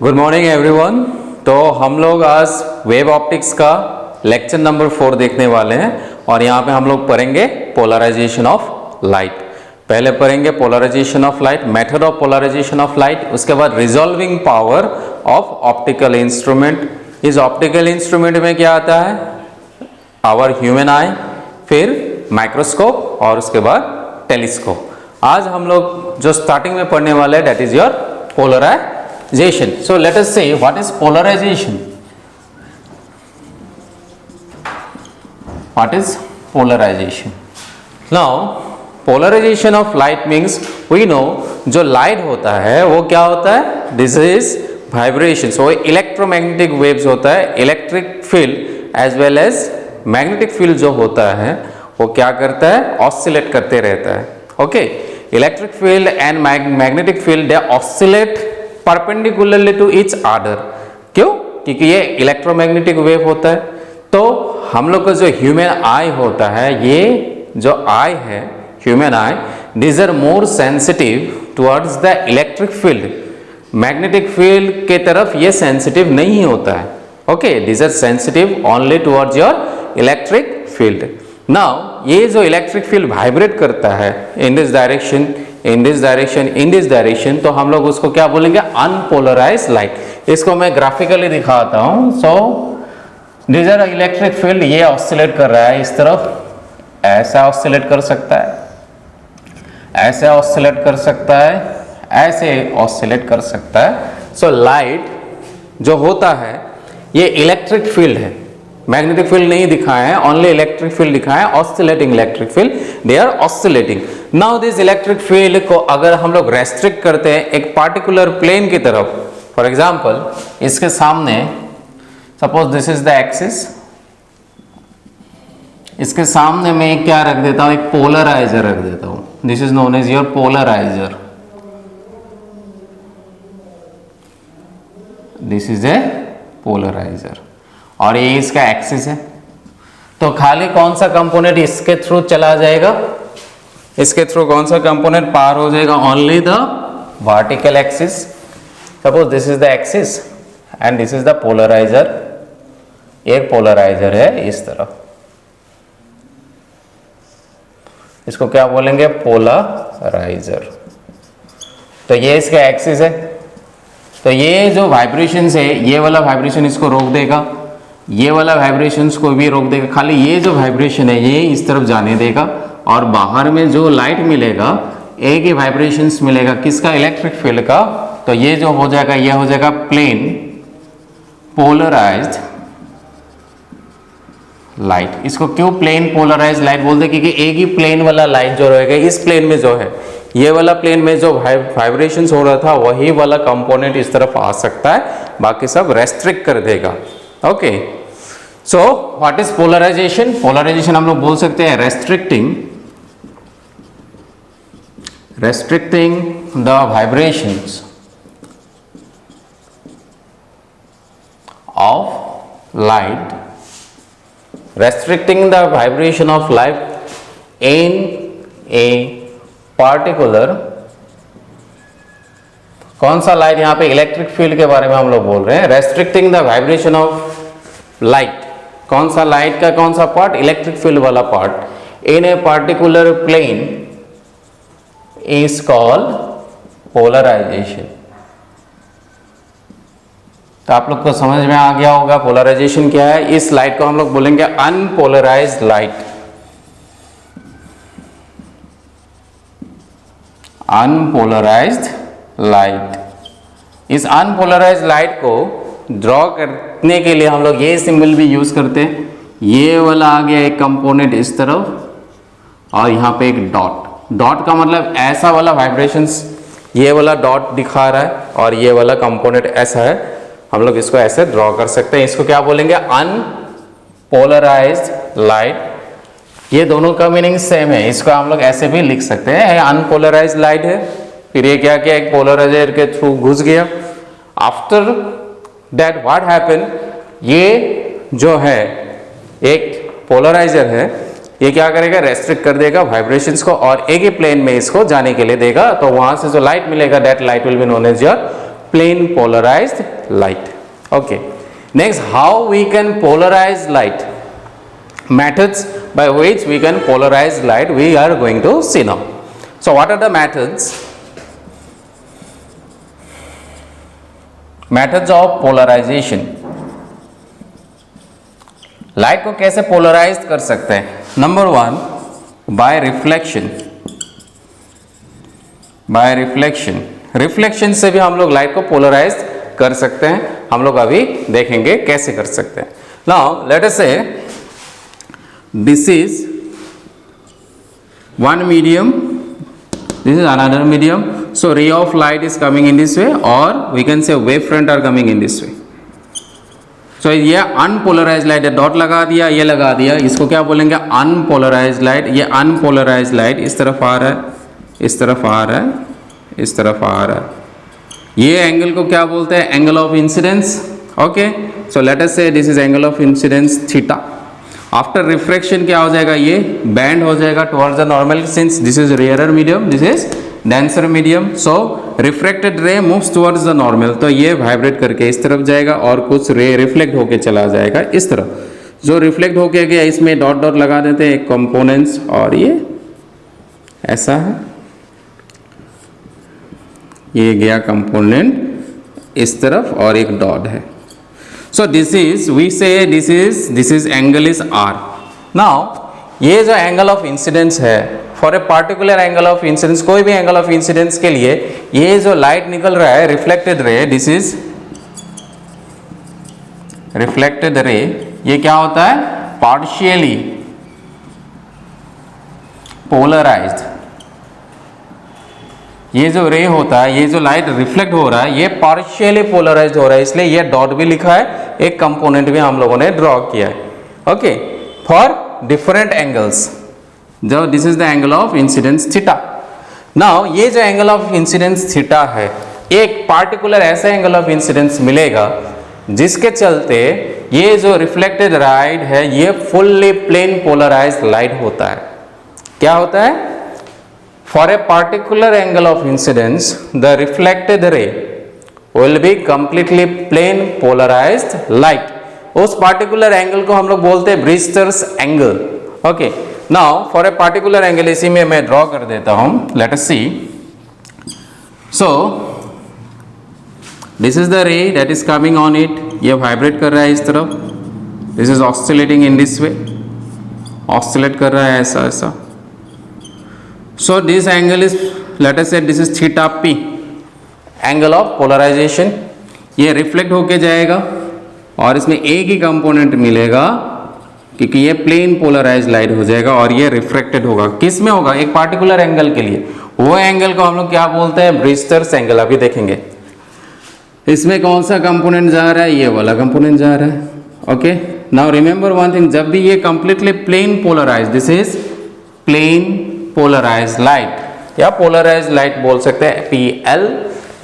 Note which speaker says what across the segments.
Speaker 1: Good morning everyone. तो हम लोग आज वेव ऑप्टिक्स का लेक्चर नंबर 4 देखने वाले हैं और यहाँ पे हम लोग पढ़ेंगे पोलराइजेशन ऑफ लाइट। पहले पढ़ेंगे polarization of light, method of polarization of light, उसके बाद resolving power of optical instrument. इस ऑप्टिकल इंस्ट्रूमेंट में क्या आता है? आवर ह्यूमन आई, फिर माइक्रोस्कोप और उसके बाद टेलीस्कोप। आज हम लोग जो स्टार्टिंग में पढ़ने वाले हैं that is your polarization. So let us say what is polarization? What is polarization? Now polarization of light means we know जो light होता है वो क्या होता है? This is vibration. So electromagnetic waves होता है, electric field as well as magnetic field जो होता है वो क्या करता है? Oscillate करते रहता है। Okay, electric field and magnetic field they oscillate perpendicularly to each other. क्यों? क्योंकि ये इलेक्ट्रोमैग्नेटिक वेव होता है। तो हम लोग का जो ह्यूमन आई होता है, ये जो आई है human eye, this are more sensitive towards the electric field. Magnetic field के तरफ ये सेंसिटिव नहीं होता है। Okay, this are sensitive only towards your electric field. Now ये जो इलेक्ट्रिक फील्ड वाइब्रेट करता है in this direction, in this direction, in this direction, तो हम लोग उसको क्या बोलेंगे? Unpolarize light. इसको मैं ग्राफिकली दिखाता हूं। So this are electric field, ये ऑसिलेट कर रहा है इस तरफ, ऐसा ऑसिलेट कर सकता है, ऐसे ऑसिलेट कर सकता है, ऐसे ऑसिलेट कर सकता है। सो लाइट जो होता है ये इलेक्ट्रिक फील्ड है, मैग्नेटिक फील्ड नहीं दिखाए हैं, ओनली इलेक्ट्रिक फील्ड दिखाए हैं, oscillating electric field, they are oscillating. Now this electric field को अगर हम लोग रेस्ट्रिक्ट करते हैं एक पार्टिकुलर प्लेन की तरफ, फॉर एग्जांपल इसके सामने suppose this is the axis, इसके सामने मैं क्या रख देता हूं? एक पोलराइजर रख देता हूं। This is known as your polarizer. This is a polarizer और ये इसका एक्सिस है। तो खाली कौन सा कंपोनेंट इसके थ्रू चला जाएगा? इसके थ्रू कौन सा कंपोनेंट पार हो जाएगा? Only the vertical axis. Suppose this is the axis and this is the polarizer. एक पोलराइजर है इस तरफ, इसको क्या बोलेंगे? पोलराइजर। तो ये इसका एक्सिस है। तो ये जो वाइब्रेशन है, ये वाला वाइब्रेशन इसको रोक देगा, ये वाला वाइब्रेशंस को भी रोक देगा। खाली ये जो वाइब्रेशन है ये इस तरफ जाने देगा और बाहर में जो लाइट मिलेगा एक ही वाइब्रेशंस मिलेगा। किसका? इलेक्ट्रिक फील्ड का। तो ये जो हो जाएगा ये हो जाएगा प्लेन पोलराइज्ड लाइट। इसको क्यों प्लेन पोलराइज्ड लाइट बोलते हैं? क्योंकि एक ही प्लेन वाला लाइट जो रहेगा इस प्लेन में जो है, ये वाला प्लेन में जो वाइब्रेशंस हो रहा था वही वाला कंपोनेंट इस तरफ आ सकता है, बाकी सब रेस्ट्रिक्ट कर देगा। Okay, so what is polarization? Polarization हम लोग बोल सकते हैं restricting the vibrations of light, restricting the vibration of light in a particular, कौन सा लाइट? यहाँ पे इलेक्ट्रिक फील्ड के बारे में हम लोग बोल रहे हैं। Restricting the vibration of light, कौन सा लाइट का कौन सा पार्ट? इलेक्ट्रिक फील्ड वाला part. In a particular plane is called polarization. तो आप लोग को समझ में आ गया होगा पोलराइजेशन क्या है। इस लाइट को हम लोग बोलेंगे अनपोलराइज्ड लाइट। Unpolarised light. इस अनपोलराइज्ड लाइट को ड्रॉ करने के लिए हम लोग ये सिंबल भी यूज करते हैं। ये वाला आ गया एक कंपोनेंट इस तरफ और यहाँ पे एक डॉट। डॉट का मतलब ऐसा वाला वाइब्रेशंस, ये वाला डॉट दिखा रहा है और ये वाला कंपोनेंट ऐसा है। हम लोग इसको ऐसे ड्रॉ कर सकते हैं। इसको क्या बोलेंगे? Unpolarised light. ये दोनों का मीनिंग सेम है। इसको हम लोग ऐसे भी लिख सकते हैं, अनपोलराइज्ड लाइट है, फिर ये क्या किया? एक पोलराइजर के थ्रू घुस गया। After that what happen? ये जो है एक पोलराइजर है, ये क्या करेगा? रेस्ट्रिक्ट कर देगा वाइब्रेशंस को और एक ही प्लेन में इसको जाने के लिए देगा। तो वहां से जो लाइट मिलेगा that light will be known as your plane polarized light. Okay, next, how we can polarize light? Methods by which we can polarize light we are going to see now. So what are the methods? Methods of polarization. Light को कैसे polarise कर सकते हैं? Number 1, bye reflection. Bye reflection, reflection से भी हम लोग light को पोलराइज कर सकते हैं. हम लोग अभी देखेंगे कैसे कर सकते हैं. Now let us say this is one medium, this is another medium, so ray of light is coming in this way, or we can say wave front are coming in this way. So ये unpolarized light है, dot लगा दिया, ये लगा दिया, इसको क्या बोलेंगे? Unpolarize light. ये अनपोलराइज लाइट इस तरफ आ रहा है, इस तरफ आ रहा है, इस तरफ आ रहा है. ये एंगल को क्या बोलते हैं? Angle of incidence. Okay, so let us say this is angle of incidence theta. After refraction क्या हो जाएगा? ये बैंड हो जाएगा towards the normal, since this is rarer medium, this is denser medium. So refracted ray moves towards the normal, तो ये vibrate करके इस तरफ जाएगा और कुछ रे रिफ्लेक्ट होके चला जाएगा इस तरफ. जो रिफ्लेक्ट होके गया इसमें डॉट डॉट लगा देते हैं एक कंपोनेंट्स, और ये ऐसा है, ये गया कंपोनेंट इस तरफ और एक डॉट है. So this is, we say this is angle is R. Now ये जो एंगल ऑफ इंसिडेंस है, for a particular angle of incidence, कोई भी एंगल ऑफ इंसिडेंस के लिए ये जो लाइट निकल रहा है reflected ray, this is reflected ray, ये क्या होता है? Partially polarized. ये जो रे होता है, ये जो लाइट रिफ्लेक्ट हो रहा है, ये पार्शियली पोलराइज्ड हो रहा है, इसलिए ये डॉट भी लिखा है, एक कंपोनेंट भी हम लोगों ने ड्रॉ किया है. Okay, for different angles. जो this is the angle of incidence theta. Now ये जो एंगल ऑफ इंसिडेंस थीटा है, एक पार्टिकुलर ऐसा एंगल ऑफ इंसिडेंस मिलेगा जिसके चलते ये जो रिफ्लेक्टेड लाइट है ये फुल्ली प्लेन पोलराइज्ड लाइट होता है. क्या होता है? For a particular angle of incidence, the reflected ray will be completely plane polarized light. उस particular angle को हम लोग बोलते हैं Brewster's angle. Okay. Now for a particular angle, इसी में मैं draw कर देता हूँ. Let us see. So this is the ray that is coming on it. ये vibrate कर रहा है इस तरफ. This is oscillating in this way. Oscillate कर रहा है ऐसा ऐसा. So this angle is, let us say this is theta p, angle of polarization. ये रिफ्लेक्ट होके जाएगा और इसमें एक ही कंपोनेंट मिलेगा क्योंकि ये प्लेन पोलराइज लाइट हो जाएगा और ये रिफ्रैक्टेड होगा. किस में होगा? एक पार्टिकुलर एंगल के लिए. वो एंगल को हम लोग क्या बोलते हैं? ब्रीस्टर्स एंगल. अभी देखेंगे इसमें कौन सा कंपोनेंट जा रहा है, ये वाला कंपोनेंट जा रहा है. Okay, now remember one thing, जब भी ये completely plane polarize, this is plane polarize light या पोलराइज लाइट बोल सकते हैं, PL.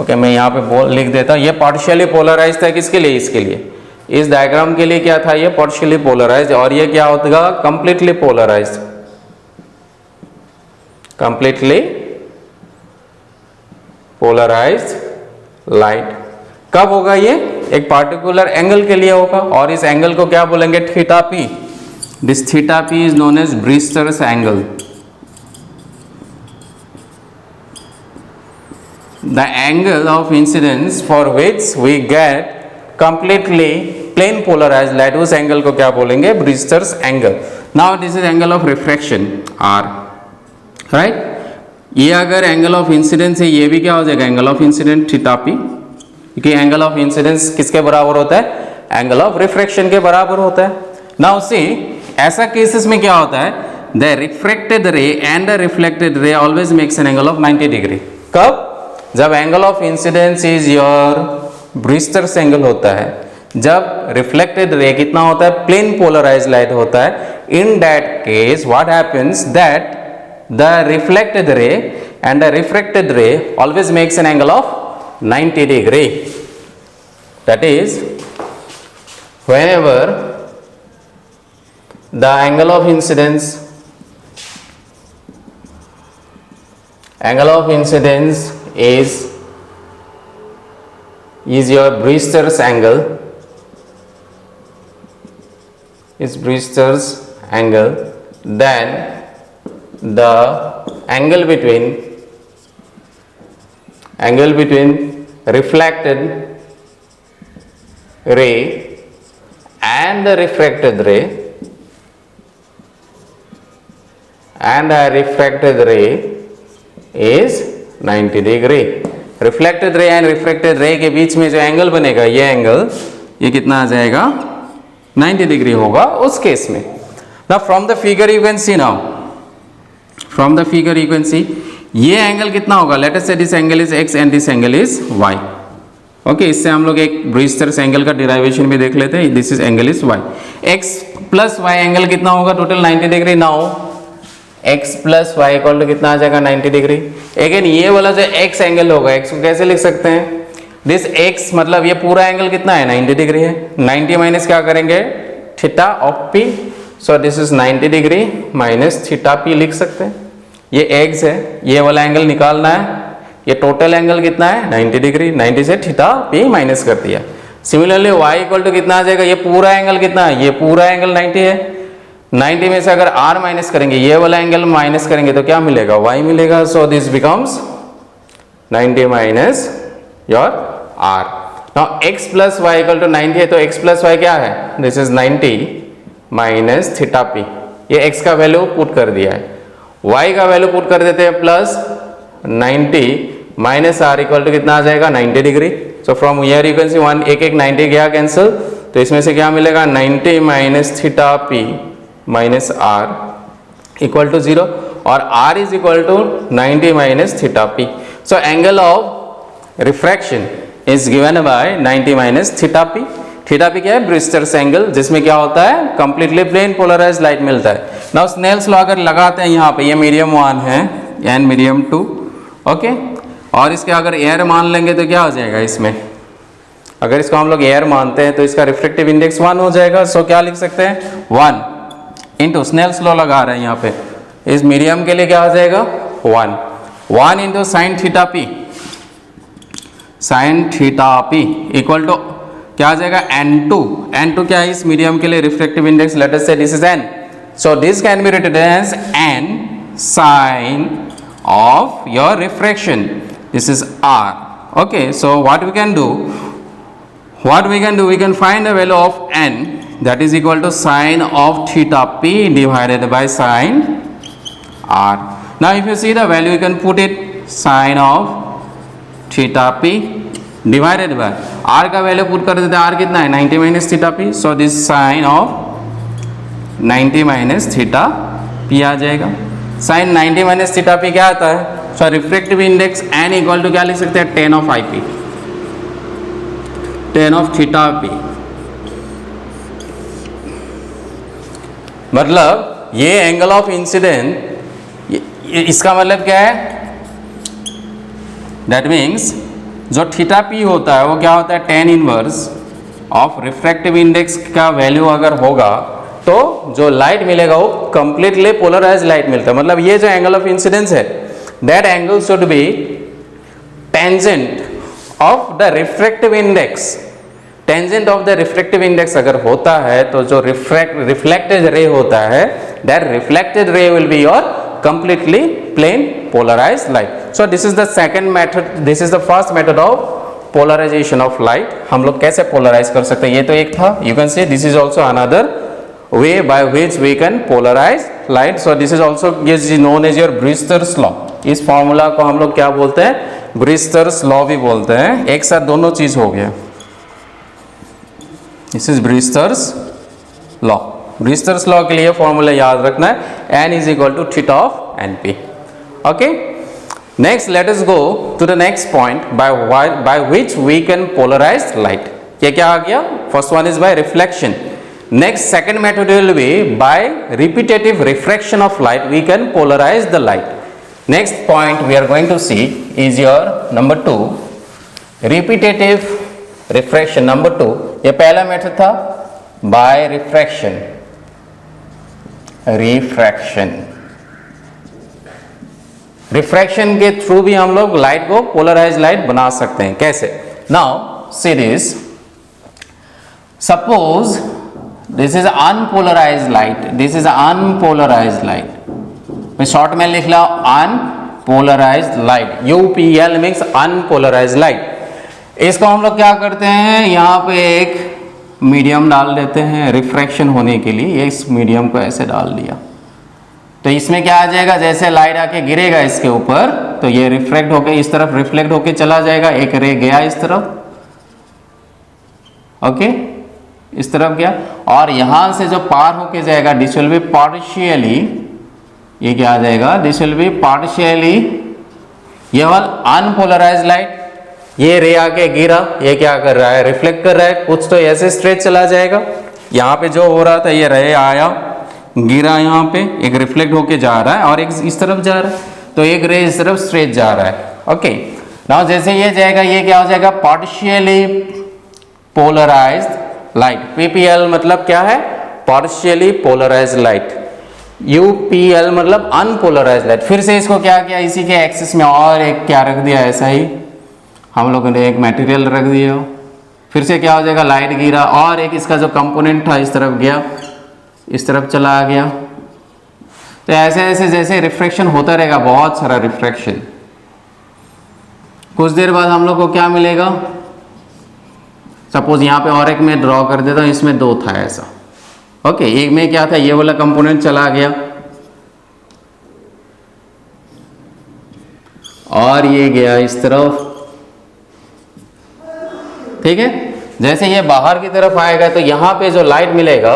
Speaker 1: ओके, मैं यहाँ पे लिख देता हूँ. ये पार्शियली पोलराइज था, किसके लिए? इसके लिए. इस डायग्राम के लिए क्या था? ये पार्शियली पोलराइज, और ये क्या होगा? Completely polarize. Completely polarize light कब होगा? ये एक पार्टिकुलर एंगल के लिए होगा, और इस एंगल को क्या बोलेंगे? Theta p. This theta p is known as Brewster's angle. The angle of incidence for which we get completely plane polarized light, उस एंगल को क्या बोलेंगे? Brewster's angle. Now this is angle of refraction R, right? ये अगर angle of incidence है, ये भी क्या हो जाएगा? Angle of incident theta p, क्योंकि एंगल ऑफ इंसिडेंस किसके बराबर होता है? एंगल ऑफ रिफ्रैक्शन के बराबर होता है. Now see, ऐसा केसेस में क्या होता है? The refracted ray and the reflected ray always makes an angle of 90 degree. कब? जब angle of incidence is your Brewster's angle होता है, जब रिफ्लेक्टेड रे कितना होता है? प्लेन पोलराइज लाइट होता है. In that case what happens that the reflected ray and the refracted रे always makes an angle of 90 degree. That is whenever the angle of incidence is is your Brewster's angle, is Brewster's angle, then the angle between reflected ray and the refracted ray is 90 degree. Reflected ray and refracted रे के बीच में जो angle बनेगा, ये angle, ये कितना आ जाएगा, 90 डिग्री होगा उस केस में। Now from the figure you can see, ये एंगल कितना होगा, late us say this angle is x and this angle is y। Okay, इससे हम लोग एक ब्रूस्टर्स एंगल का डिराइवेशन भी देख लेते हैं। This is angle is y, x plus y angle कितना होगा, total 90 degree. Now x plus y equal to कितना आ जाएगा, 90 डिग्री। अगेन ये वाला जो x एंगल होगा, x को कैसे लिख सकते हैं, दिस x मतलब ये पूरा एंगल कितना है, 90 डिग्री है। 90 माइनस क्या करेंगे, theta of p, so this is 90 degree minus theta p लिख सकते हैं। ये x है, ये वाला एंगल निकालना है, ये टोटल एंगल कितना है, 90 डिग्री। 90 से थीटा p माइनस कर दिया। सिमिलरली y इक्वल टू कितना आ जाएगा, ये पूरा एंगल कितना है, ये पूरा एंगल 90 है। 90 में से अगर r माइनस करेंगे, ये वाला एंगल माइनस करेंगे तो क्या मिलेगा, y मिलेगा। So this becomes 90 minus your r। Now x plus y equal to 90 है, तो x प्लस वाई क्या है, this is 90 minus theta p। ये x का वैल्यू पुट कर दिया है, y का वैल्यू पुट कर देते हैं plus 90 minus r equal to कितना आ जाएगा, 90 degree. So from here you can see one, एक 90 गया कैंसिल, तो इसमें से क्या मिलेगा, 90 minus theta p minus r equal to 0, और r is equal to 90 minus theta p। So angle of refraction is given by 90 minus theta p। Theta p क्या है, ब्रूस्टर्स एंगल, जिसमें क्या होता है, कंप्लीटली प्लेन पोलराइज लाइट मिलता है। Now Snell's law अगर लगाते हैं यहाँ पे, ये मीडियम 1 है एंड मीडियम 2, ओके, और इसके अगर एयर मान लेंगे तो क्या हो जाएगा, इसमें अगर इसको हम लोग एयर मानते हैं तो इसका रिफ्रैक्टिव इंडेक्स 1 हो जाएगा। सो क्या लिख सकते हैं, 1 इंटू स्नेल्स लॉ लगा रहे हैं यहाँ पे, इस मीडियम के लिए क्या हो जाएगा, 1 into sine theta p, sine theta p equal to क्या आ जाएगा, n2 क्या है इस मीडियम के लिए, refractive index, let us say this is n, so this can be written as n sin of your refraction, this is r। okay, so what we can do, we can find the value of n, that is equal to sine of theta p divided by sine r। now if you see the value, you can put it sine of theta p divided by r का value put कर देते हैं, r कितना है, 90 minus theta p, so this sine of 90 minus theta p आ जाएगा। Sine 90 minus theta p क्या आता है, so refractive index n equal to क्या लिख सकते हैं, tan of ip, tan of theta p। मतलब ये एंगल ऑफ इंसिडेंट, इसका मतलब क्या है, दैट मीन्स जो थीटा p होता है वो क्या होता है, tan inverse of refractive index का वैल्यू अगर होगा तो जो लाइट मिलेगा वो कंप्लीटली पोलराइज लाइट मिलता है। मतलब ये जो एंगल ऑफ इंसिडेंस है, that angle should be tangent of the refractive index. Tangent of the refractive index अगर होता है तो जो रिफ्लेक्टेड रे होता है, that reflected ray will be your completely plane polarised light. So this is the second method, this is the first method of polarization of light. हम लोग कैसे पोलराइज कर सकते हैं, ये तो एक था, you can C this is also another way by which we can polarize light। so this is also is known as your Brewster's law। इस फॉर्मूला को हम लोग क्या बोलते हैं, Brewster's law भी बोलते हैं। एक साथ दोनों चीज हो गया, this is Brewster's law। Brewster's law के लिए फॉर्मूला याद रखना है, n is equal to theta of np। okay, next let us go to the next point by which we can polarize light। क्या आ गया, first one is by reflection। Next, second method will be by repetitive refraction of light we can polarize the light। next point we are going to see is your number 2, repetitive refraction। number 2, ये पहला method था by refraction, refraction के through भी हम लोग light को polarise light बना सकते हैं। कैसे, now see this, suppose this is unpolarized light, this is unpolarized light, मैं शॉर्ट में लिख ला unpolarized light, UPL means unpolarized light. इसको हम लोग क्या करते हैं, यहाँ पे एक मीडियम डाल देते हैं रिफ्रैक्शन होने के लिए, इस मीडियम को ऐसे डाल दिया तो इसमें क्या आ जाएगा, जैसे लाइट आके गिरेगा इसके ऊपर तो ये रिफ्लेक्ट होके इस तरफ रिफ्लेक्ट होके चला जाएगा, एक रे गया इस तरफ, ओके इस तरफ गया, और यहां से जो पार होके जाएगा दिस विल बी पार्शियली, ये क्या आ जाएगा, दिस विल बी पार्शियली, ये वाला अनपोलराइज्ड लाइट, ये रे आके गिरा, ये क्या कर रहा है, रिफ्लेक्ट कर रहा है, कुछ तो ऐसे स्ट्रेट चला जाएगा, यहाँ पे जो हो रहा था ये रे आया गिरा यहाँ पे, एक रिफ्लेक्ट होके जा रहा है और एक इस तरफ जा रहा है, तो एक रे इस तरफ स्ट्रेट जा रहा है, ओके। नाउ जैसे ये जाएगा, ये क्या हो जाएगा, पार्शियली पोलराइज्ड लाइट, PPL मतलब क्या है, पार्शियली पोलराइज्ड लाइट, UPL मतलब अनपोलराइज्ड लाइट। फिर से इसको क्या किया, इसी के एक्सिस में और एक क्या रख दिया, ऐसा ही हम लोगों ने एक मटेरियल रख दिया, फिर से क्या हो जाएगा, लाइट गिरा और एक इसका जो कंपोनेंट था इस तरफ गया, इस तरफ चला गया, तो ऐसे ऐसे जैसे रिफ्रैक्शन होता रहेगा, बहुत सारा रिफ्रैक्शन। कुछ देर बाद हम लोग को क्या मिलेगा, सपोज यहाँ पे और एक मैं ड्रॉ कर देता हूँ, इसमें दो था ऐसा, ओके, एक में क्या था, ये वाला कंपोनेंट चला गया और ये गया इस तरफ, ठीक है। जैसे ये बाहर की तरफ आएगा तो यहाँ पे जो लाइट मिलेगा,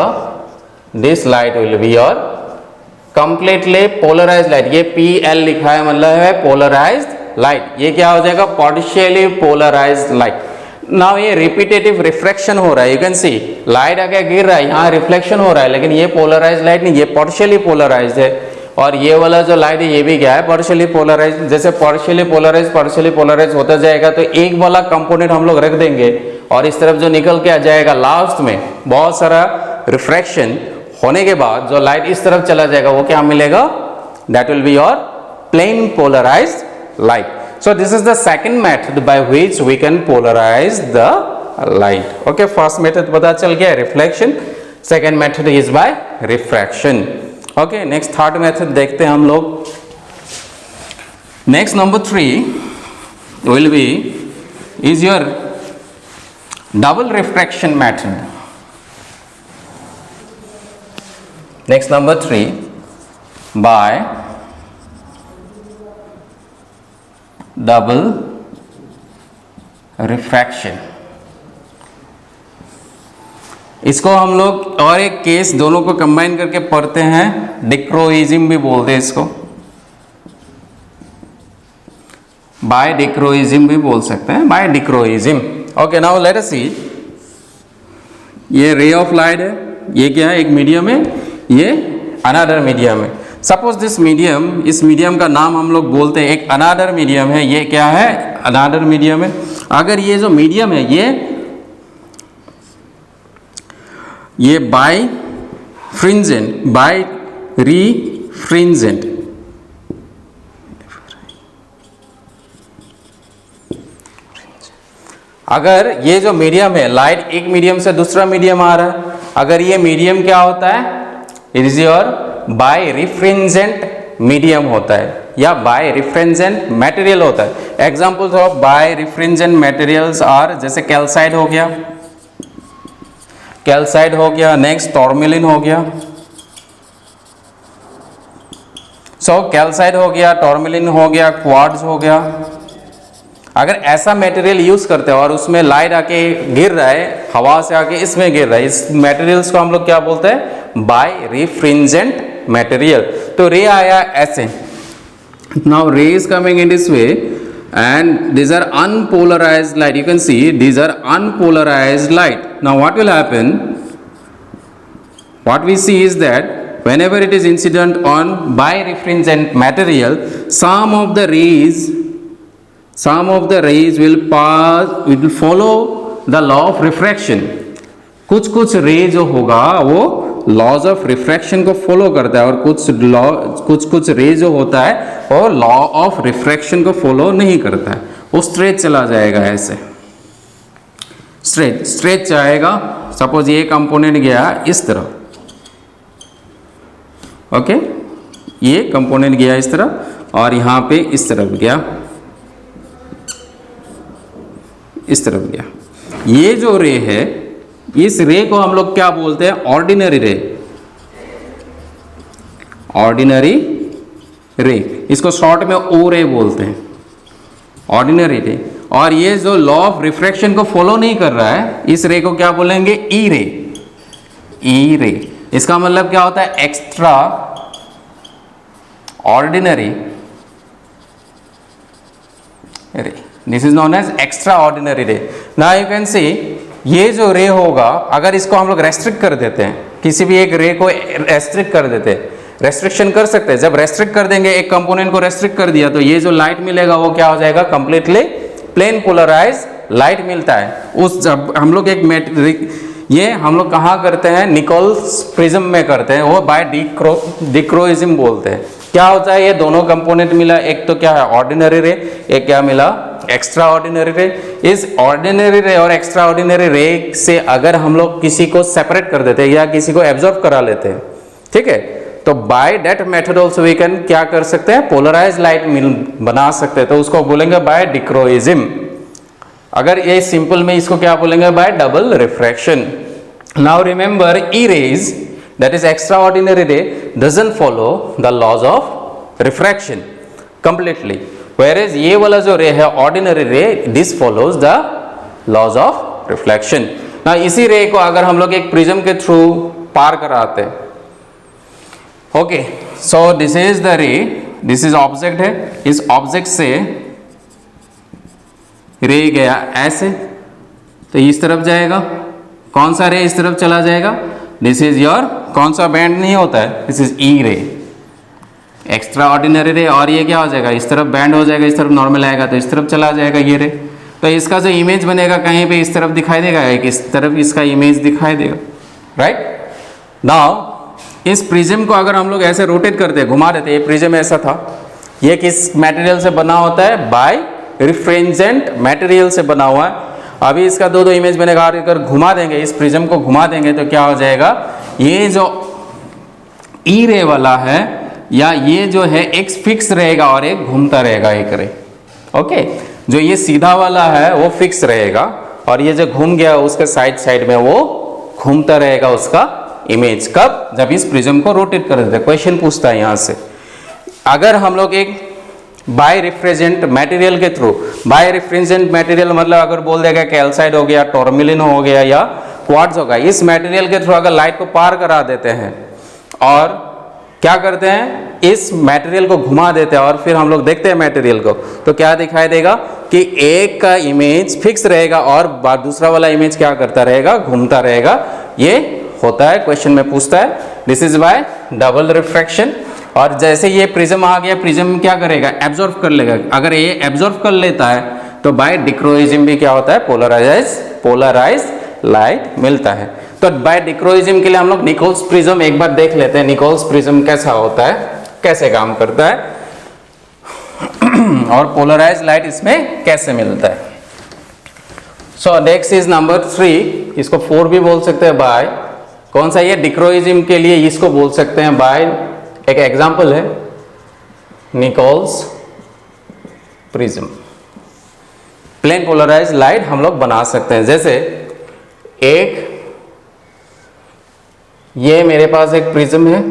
Speaker 1: this light will be your completely polarized light, ये PL लिखा है मतलब है पोलराइज्ड लाइट, ये क्या हो जाएगा, पार्शियली पोलराइज्ड लाइट। नाउ ये रिपीटेटिव रिफ्रैक्शन हो रहा है, यू कैन सी लाइट आगे गिर रहा है, यहाँ रिफ्लेक्शन हो रहा है, लेकिन ये पोलराइज्ड लाइट नहीं, ये पार्शियली पोलराइज्ड है, और ये वाला जो लाइट है ये भी क्या है, पार्शियली पोलराइज्ड। जैसे पार्शियली पोलराइज होता जाएगा तो एक वाला कंपोनेंट हम लोग रख देंगे और इस तरफ जो निकल के आ जाएगा लास्ट में बहुत सारा रिफ्रैक्शन होने के बाद जो लाइट इस तरफ चला जाएगा वो क्या मिलेगा, that will be your plane polarised light. So this is the second method by which we can polarize the light. Okay, first method पता चल गया reflection, second method is by refraction. Okay, next third method देखते हैं हम लोग। Next number 3 will be is your double refraction method. Next number 3 by double refraction. इसको हम लोग और एक केस दोनों को कंबाइन करके पढ़ते हैं, डिक्रोइज्म भी बोलते हैं इसको, बाय डिक्रोइज्म भी बोल सकते हैं, by dichroism. Okay, now let us see, ये रे ऑफ लाइट है, ये क्या है, एक मीडियम है, ये अनदर मीडियम है। सपोज दिस मीडियम, इस मीडियम का नाम हम लोग बोलते हैं एक अनदर मीडियम है, ये क्या है, अनदर मीडियम है। अगर ये जो मीडियम है ये बाय फ्रिंजेंट, बाय रीफ्रिंजेंट, अगर ये जो मीडियम है, लाइट एक मीडियम से दूसरा मीडियम आ रहा है, अगर ये मीडियम क्या होता है, it is your birefringent medium होता है या बाय रिफ्रिंजेंट मटेरियल होता है। Examples of birefringent materials are, जैसे कैल्साइट हो गया, कैल्साइट हो गया, नेक्स्ट टॉर्मेलिन हो गया। सो कैल्साइट हो गया, टॉर्मेलिन हो गया, क्वार्ट्ज हो गया। अगर ऐसा मटेरियल यूज करते हैं और उसमें लाइट आके गिर रहा है, हवा से आके इसमें गिर रहा है, इस मटेरियल्स को हम लोग क्या बोलते हैं, बाय रिफ्रिंजेंट मटेरियल। तो रे आया ऐसे, नाउ रे is coming in this way and these are unpolarized light, you can see these are unpolarized light. Now what will happen, what we see is that whenever it is incident on birefringent material, some of the rays will pass, will follow the law of refraction. कुछ रे जो होगा वो laws of refraction को follow करता है और कुछ रे जो होता है वो लॉ ऑफ रिफ्रैक्शन को फॉलो नहीं करता है, वो स्ट्रेट चला जाएगा ऐसे। स्ट्रेच जाएगा, सपोज ये कंपोनेंट गया इस तरफ, ओके, ये कंपोनेंट गया इस तरफ और यहाँ पे इस तरफ गया, इस तरफ गया। ये जो रे है, इस रे को हम लोग क्या बोलते हैं? ऑर्डिनरी रे, ऑर्डिनरी रे, इसको शॉर्ट में ओ रे बोलते हैं, ऑर्डिनरी रे। और ये जो लॉ ऑफ रिफ्रैक्शन को फॉलो नहीं कर रहा है, इस रे को क्या बोलेंगे? ई रे, ई रे। इसका मतलब क्या होता है? Extraordinary ray, this is known as extraordinary ray. Now you can see, ये जो रे होगा, अगर इसको हम लोग रेस्ट्रिक्ट कर देते हैं, किसी भी एक रे को रेस्ट्रिक्ट कर देते हैं, रेस्ट्रिक्शन कर सकते हैं, जब रेस्ट्रिक्ट कर देंगे, एक कंपोनेंट को रेस्ट्रिक्ट कर दिया, तो ये जो लाइट मिलेगा वो क्या हो जाएगा? कंप्लीटली प्लेन पोलराइज लाइट मिलता है। उस जब हम लोग एक ये हम लोग कहाँ करते हैं? निकोल्स प्रिज्म में करते हैं, वो बाय डिक्रोइज्म बोलते हैं। क्या होता है? ये दोनों कंपोनेंट मिला, एक तो क्या है? ऑर्डिनरी रे, एक क्या मिला? एक्स्ट्रा ऑर्डिनरी रे। इस ऑर्डिनरी रे और एक्स्ट्रा ऑर्डिनरी रे से अगर हम लोग किसी को सेपरेट कर देते हैं या किसी को एब्जॉर्ब करा लेते हैं, ठीक है, तो by that method also we can क्या कर सकते हैं? पोलराइज लाइट बना सकते हैं, तो उसको बोलेंगे बाय डिक्रोइज्म। अगर ये सिंपल में इसको क्या बोलेंगे? By double refraction. Now remember, E rays, that is extraordinary ray, doesn't follow the laws of refraction completely, whereas ये वाला जो रे है ordinary ray, this follows the laws of reflection। now इसी रे को अगर हम लोग एक प्रिज्म के थ्रू पार कराते हैं, okay, so this is the रे, दिस इज ऑब्जेक्ट है, इस ऑब्जेक्ट से रे गया ऐसे, तो इस तरफ जाएगा, कौन सा रे इस तरफ चला जाएगा? दिस इज योर, कौन सा बैंड नहीं होता है? दिस इज ई रे, एक्स्ट्रा ऑर्डिनरी रे। और ये क्या हो जाएगा? इस तरफ बैंड हो जाएगा, इस तरफ नॉर्मल आएगा, तो इस तरफ चला जाएगा ये रे। तो इसका जो इमेज बनेगा कहीं पे इस तरफ दिखाई देगा, एक इस तरफ इसका इमेज दिखाई देगा, राइट। नाउ इस प्रिज्म को अगर हम लोग ऐसे रोटेट करते हैं, घुमा देते, ये प्रिज्म ऐसा था, ये किस मटेरियल से बना होता है? बाय रिफ्रेंजेंट मटेरियल से बना हुआ है। अभी इसका दो इमेज बनेगा, अगर घुमा देंगे, इस प्रिज्म को घुमा देंगे, तो क्या हो जाएगा? ये जो ई रे वाला है या ये जो है एक फिक्स रहेगा और एक घूमता रहेगा, एक रे, ओके। जो ये सीधा वाला है वो फिक्स रहेगा और ये जो घूम गया उसके साइड में वो घूमता रहेगा उसका इमेज। कब? जब इस प्रिज्म को रोटेट कर देते हैं। क्वेश्चन पूछता है यहाँ से, अगर हम लोग एक बाय रिफ्रेजेंट मटेरियल के थ्रू, बाय रिफ्रेजेंट मटेरियल मतलब अगर बोल देगा कैल्साइड हो गया, टोरमिलिन हो गया या क्वार्ट्ज होगा, इस मटेरियल के थ्रू अगर लाइट को पार करा देते हैं और क्या करते हैं? इस मटेरियल को घुमा देते हैं और फिर हम लोग देखते हैं मटेरियल को, तो क्या दिखाई देगा कि एक का इमेज फिक्स रहेगा और दूसरा वाला इमेज क्या करता रहेगा? घूमता रहेगा। ये होता है, क्वेश्चन में पूछता है। This is by double refraction. और जैसे ये प्रिज्म आ गया, प्रिज्म क्या करेगा? एब्जॉर्ब कर लेगा। अगर ये एब्जॉर्ब कर लेता है तो बाय डिक्रोइज्म भी क्या होता है? पोलराइज लाइट मिलता है। तो बाय डिक्रोइज्म के लिए हम लोग निकोल्स प्रिज्म एक बार देख लेते हैं, निकोल्स प्रिज्म कैसा होता है, कैसे काम करता है और पोलराइज लाइट इसमें कैसे मिलता है। सो नेक्स्ट इज नंबर 3, इसको 4 भी बोल सकते हैं बाय, कौन सा? ये डिक्रोइज्म के लिए इसको बोल सकते हैं बाय, एक एग्जांपल है Nicol's prism. Plane polarize light हम लोग बना सकते हैं। जैसे एक ये मेरे पास एक प्रिज्म है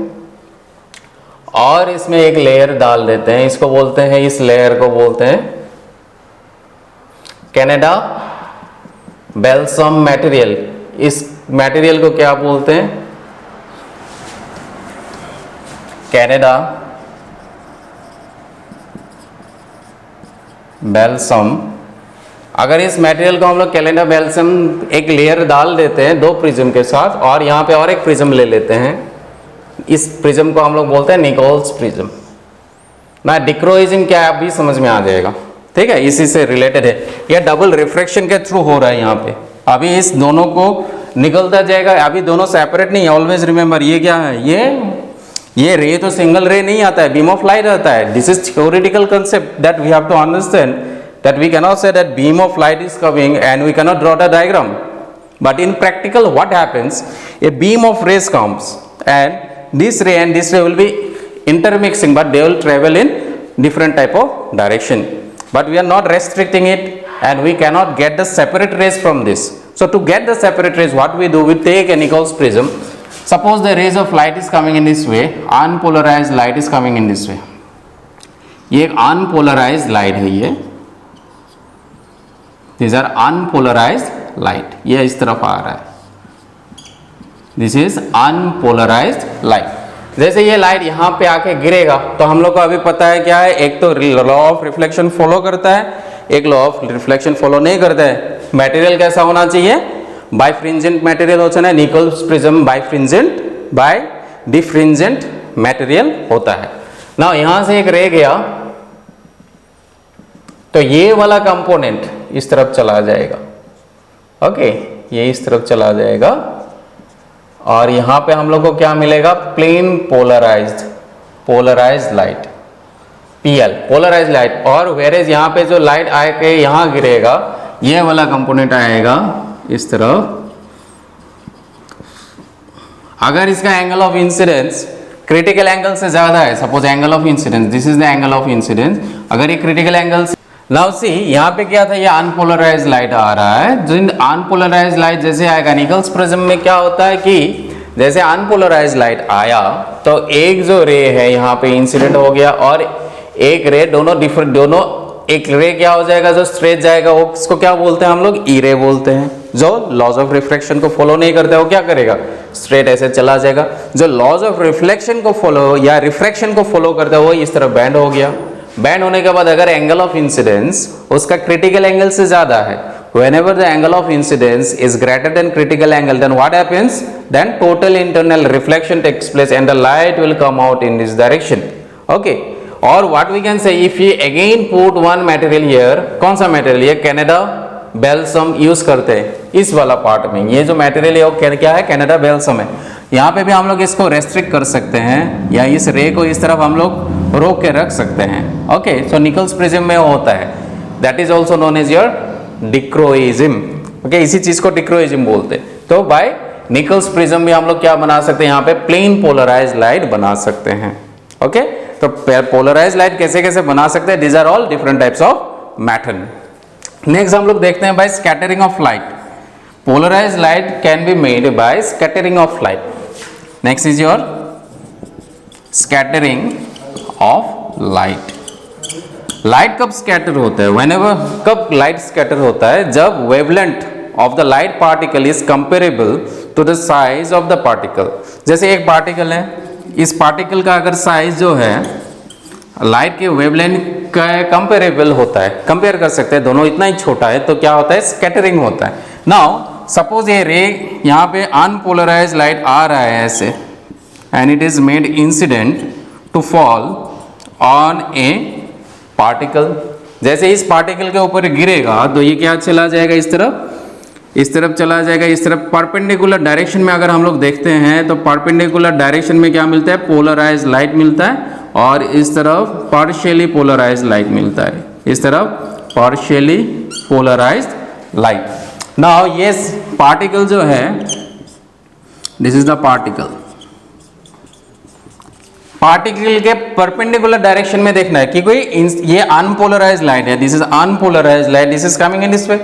Speaker 1: और इसमें एक लेयर डाल देते हैं, इसको बोलते हैं, इस लेयर को बोलते हैं कैनेडा बेल्सम मटेरियल। इस मटेरियल को क्या बोलते हैं? कैनेडा बेल्सम। अगर इस मटेरियल को हम लोग कैनेडा बेल्सम एक लेयर डाल देते हैं दो प्रिज्म के साथ और यहाँ पे और एक प्रिज्म ले लेते हैं, इस प्रिज्म को हम लोग बोलते हैं निकोल्स प्रिज्म। ना डिक्रोइज्म क्या है अभी समझ में आ जाएगा, ठीक है, इसी से रिलेटेड है। यह डबल रिफ्रैक्शन के थ्रू हो रहा है यहाँ पे। अभी इस दोनों को निकलता जाएगा, अभी दोनों सेपरेट नहीं है। ऑलवेज रिमेंबर ये क्या है, ये रे तो सिंगल रे नहीं आता है, बीम ऑफ लाइट आता है। This is theoretical concept that we have to understand, that we cannot say that beam of light is coming and we cannot draw the diagram. But in practical, what happens? A beam of rays comes, and this ray will be intermixing, but they will travel in different type of direction. But we are not restricting it, and we cannot get the separate rays from this. So to get the separate rays, what we do? We take a Nichols prism. Suppose the rays of light is coming in this way, unpolarized light is coming in this way. ये एक unpolarized light है ये. These are unpolarized light. ये इस तरफ आ रहा है. This is unpolarized light. जैसे ये लाइट यहाँ पे आके गिरेगा तो हम लोग को अभी पता है क्या है, एक तो लॉ ऑफ रिफ्लेक्शन फॉलो करता है, एक लॉ ऑफ रिफ्लेक्शन फॉलो नहीं करता है. मटेरियल कैसा होना चाहिए? बाइफ्रिंजेंट मटेरियल होता है. निकोल्स प्रिज्म बाइफ्रिंजेंट बाय डिफ्रिंजेंट मटेरियल होता है. ना यहां से एक रे गया तो ये वाला कंपोनेंट इस तरफ चला जाएगा. ओके, ये इस तरफ चला जाएगा और यहां पे हम लोग को क्या मिलेगा? Plane polarised light, PL polarized light. और वेरेज यहां पे जो लाइट आके यहां गिरेगा, ये वाला कंपोनेंट आएगा इस तरफ. अगर इसका angle of incidence critical angle से ज्यादा है, suppose angle of incidence, this is the angle of incidence, अगर ये क्रिटिकल एंगल से, नाउ सी यहाँ पे क्या था, ये अनपोलराइज्ड लाइट आ रहा है. जिन अनपोलराइज्ड लाइट जैसे आएगा, निकोल्स प्रिज्म में क्या होता है कि जैसे अनपोलराइज्ड लाइट आया तो एक जो रे है यहाँ पे इंसिडेंट हो गया और एक रे, दोनों डिफरेंट, दोनों एक रे क्या हो जाएगा, जो स्ट्रेट जाएगा वो इसको क्या बोलते हैं हम लोग? ई रे बोलते हैं. जो लॉज ऑफ रिफ्लेक्शन को फॉलो नहीं करता है वो क्या करेगा? स्ट्रेट ऐसे चला जाएगा. जो लॉज ऑफ रिफ्लेक्शन को फॉलो या रिफ्रैक्शन को फॉलो करता है वो इस तरह बैंड हो गया. बैंड होने के बाद अगर एंगल ऑफ इंसिडेंस उसका क्रिटिकल एंगल से ज्यादा है, whenever the angle of incidence is greater than critical angle, then what happens? Then total internal reflection takes place and the light will come out in this direction. Okay, or what we can say, if we again put one material here, कौन सा material? ये Canada बेल्सम use करते हैं इस वाला part में. ये जो मटेरियल है वो क्या है? कैनेडा बेल्सम है. यहाँ पे भी हम लोग इसको रेस्ट्रिक्ट कर सकते हैं या इस रे को इस तरफ हम लोग रोक के रख सकते हैं. ओके, सो निकोल्स प्रिज्म में होता है. That is also known as your dichroism. Okay, इसी चीज को डिक्रोइज्म बोलते हैं. तो बाय निकोल्स प्रिज्म भी हम लोग क्या बना सकते हैं? यहाँ पे प्लेन पोलराइज्ड लाइट बना सकते हैं. ओके, तो पोलराइज्ड लाइट कैसे कैसे बना सकते हैं? These are all different types of matter. Next हम लोग देखते हैं by scattering of light. Polarized light can be made by scattering of light. Next is your scattering of light. Light कब स्कैटर होता है? व्हेनेवर, कब लाइट स्कैटर होता है? जब wavelength of the light particle is comparable to the size of the particle. जैसे एक particle है, इस पार्टिकल का अगर साइज जो है लाइट के वेवलेंथ का कंपेरेबल होता है, कंपेयर कर सकते हैं दोनों, इतना ही छोटा है, तो क्या होता है? स्कैटरिंग होता है. नाउ सपोज ये रे यहाँ पे अनपोलराइज्ड लाइट आ रहा है ऐसे, and it is made incident to fall on a particle. जैसे इस पार्टिकल के ऊपर गिरेगा तो ये क्या चला जाएगा? इस तरफ चला जाएगा. इस तरफ परपेंडिकुलर डायरेक्शन में अगर हम लोग देखते हैं तो परपेंडिकुलर डायरेक्शन में क्या मिलता है? पोलराइज्ड लाइट मिलता है. और इस तरफ पार्शियली पोलराइज्ड लाइट मिलता है. इस तरफ पार्शियली पोलराइज्ड लाइट. नाउ ये पार्टिकल जो है, this is the particle. Particle के परपेंडिकुलर डायरेक्शन में देखना है कि कोई ये अनपोलराइज्ड लाइट है, this is unpolarised light, this is coming in this way.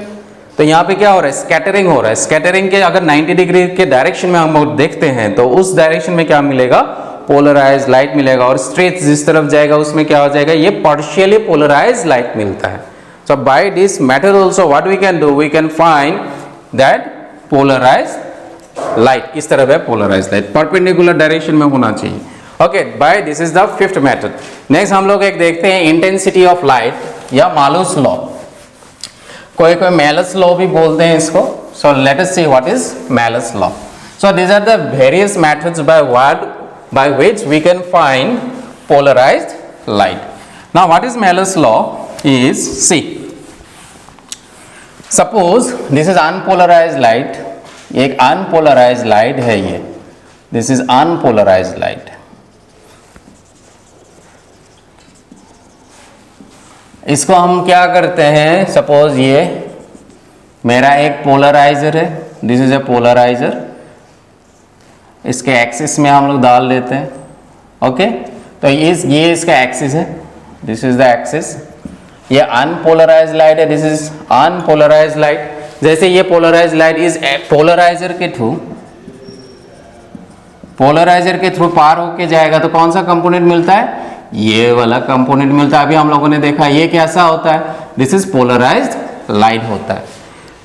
Speaker 1: तो यहाँ पे क्या हो रहा है? स्कैटरिंग हो रहा है. स्कैटरिंग के अगर 90 डिग्री के डायरेक्शन में हम देखते हैं तो उस डायरेक्शन में क्या मिलेगा? पोलराइज्ड लाइट मिलेगा. और स्ट्रेट जिस तरफ जाएगा उसमें क्या हो जाएगा? ये पार्शियली पोलराइज्ड लाइट मिलता है. So by this method also what we can do? We can find that polarized light. इस तरफ है polarized light, perpendicular direction में होना चाहिए. Okay, by this is the fifth method. Next हम लोग एक देखते हैं intensity of light या Malus law. कोई Malus law भी बोलते हैं इसको. So let us see what is Malus law. So these are the various methods by which we can find polarized light. Now what is Malus law? Is, see, suppose this is unpolarized light. एक unpolarized light है ये. This is unpolarized light. इसको हम क्या करते हैं? Suppose ये मेरा एक पोलराइजर है, दिस इज ए पोलराइजर, इसके एक्सिस में हम लोग डाल देते हैं। ओके, तो ये इसका एक्सिस है, दिस इज द एक्सिस। ये अनपोलराइज्ड लाइट है, दिस इज अनपोलराइज्ड लाइट। जैसे ये पोलराइज्ड लाइट इस पोलराइजर के थ्रू पार होके जाएगा तो कौन सा कंपोनेंट मिलता है? ये वाला कंपोनेंट मिलता है। अभी हम लोगों ने देखा ये कैसा होता है, दिस इज पोलराइज्ड लाइट होता है।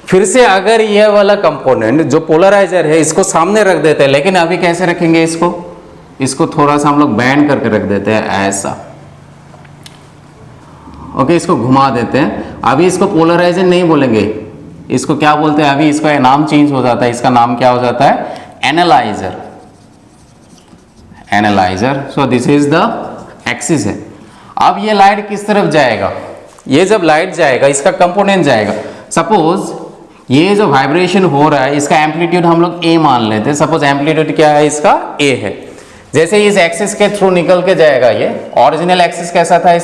Speaker 1: फिर से अगर ये वाला कंपोनेंट जो पोलराइजर है इसको सामने रख देते हैं, लेकिन अभी कैसे रखेंगे इसको थोड़ा सा हम लोग बैंड करके रख देते हैं ऐसा। ओके, इसको घुमा देते हैं। अभी इसको पोलराइजर नहीं बोलेंगे, इसको क्या बोलते हैं? अभी इसका नाम चेंज हो जाता है, इसका नाम क्या हो जाता है? Analyser. Analyser. So this is the axis है। अब ये लाइट किस तरफ जाएगा? ये जब लाइट जाएगा इसका कंपोनेंट जाएगा। सपोज ये जो वाइब्रेशन हो रहा है इसका एम्पलीट्यूड हम लोग ए मान लेते हैं। सपोज एम्पलीट्यूड क्या है इसका? ए है। जैसे इस एक्सिस के थ्रू निकल के जाएगा, ये ओरिजिनल एक्सिस कैसा था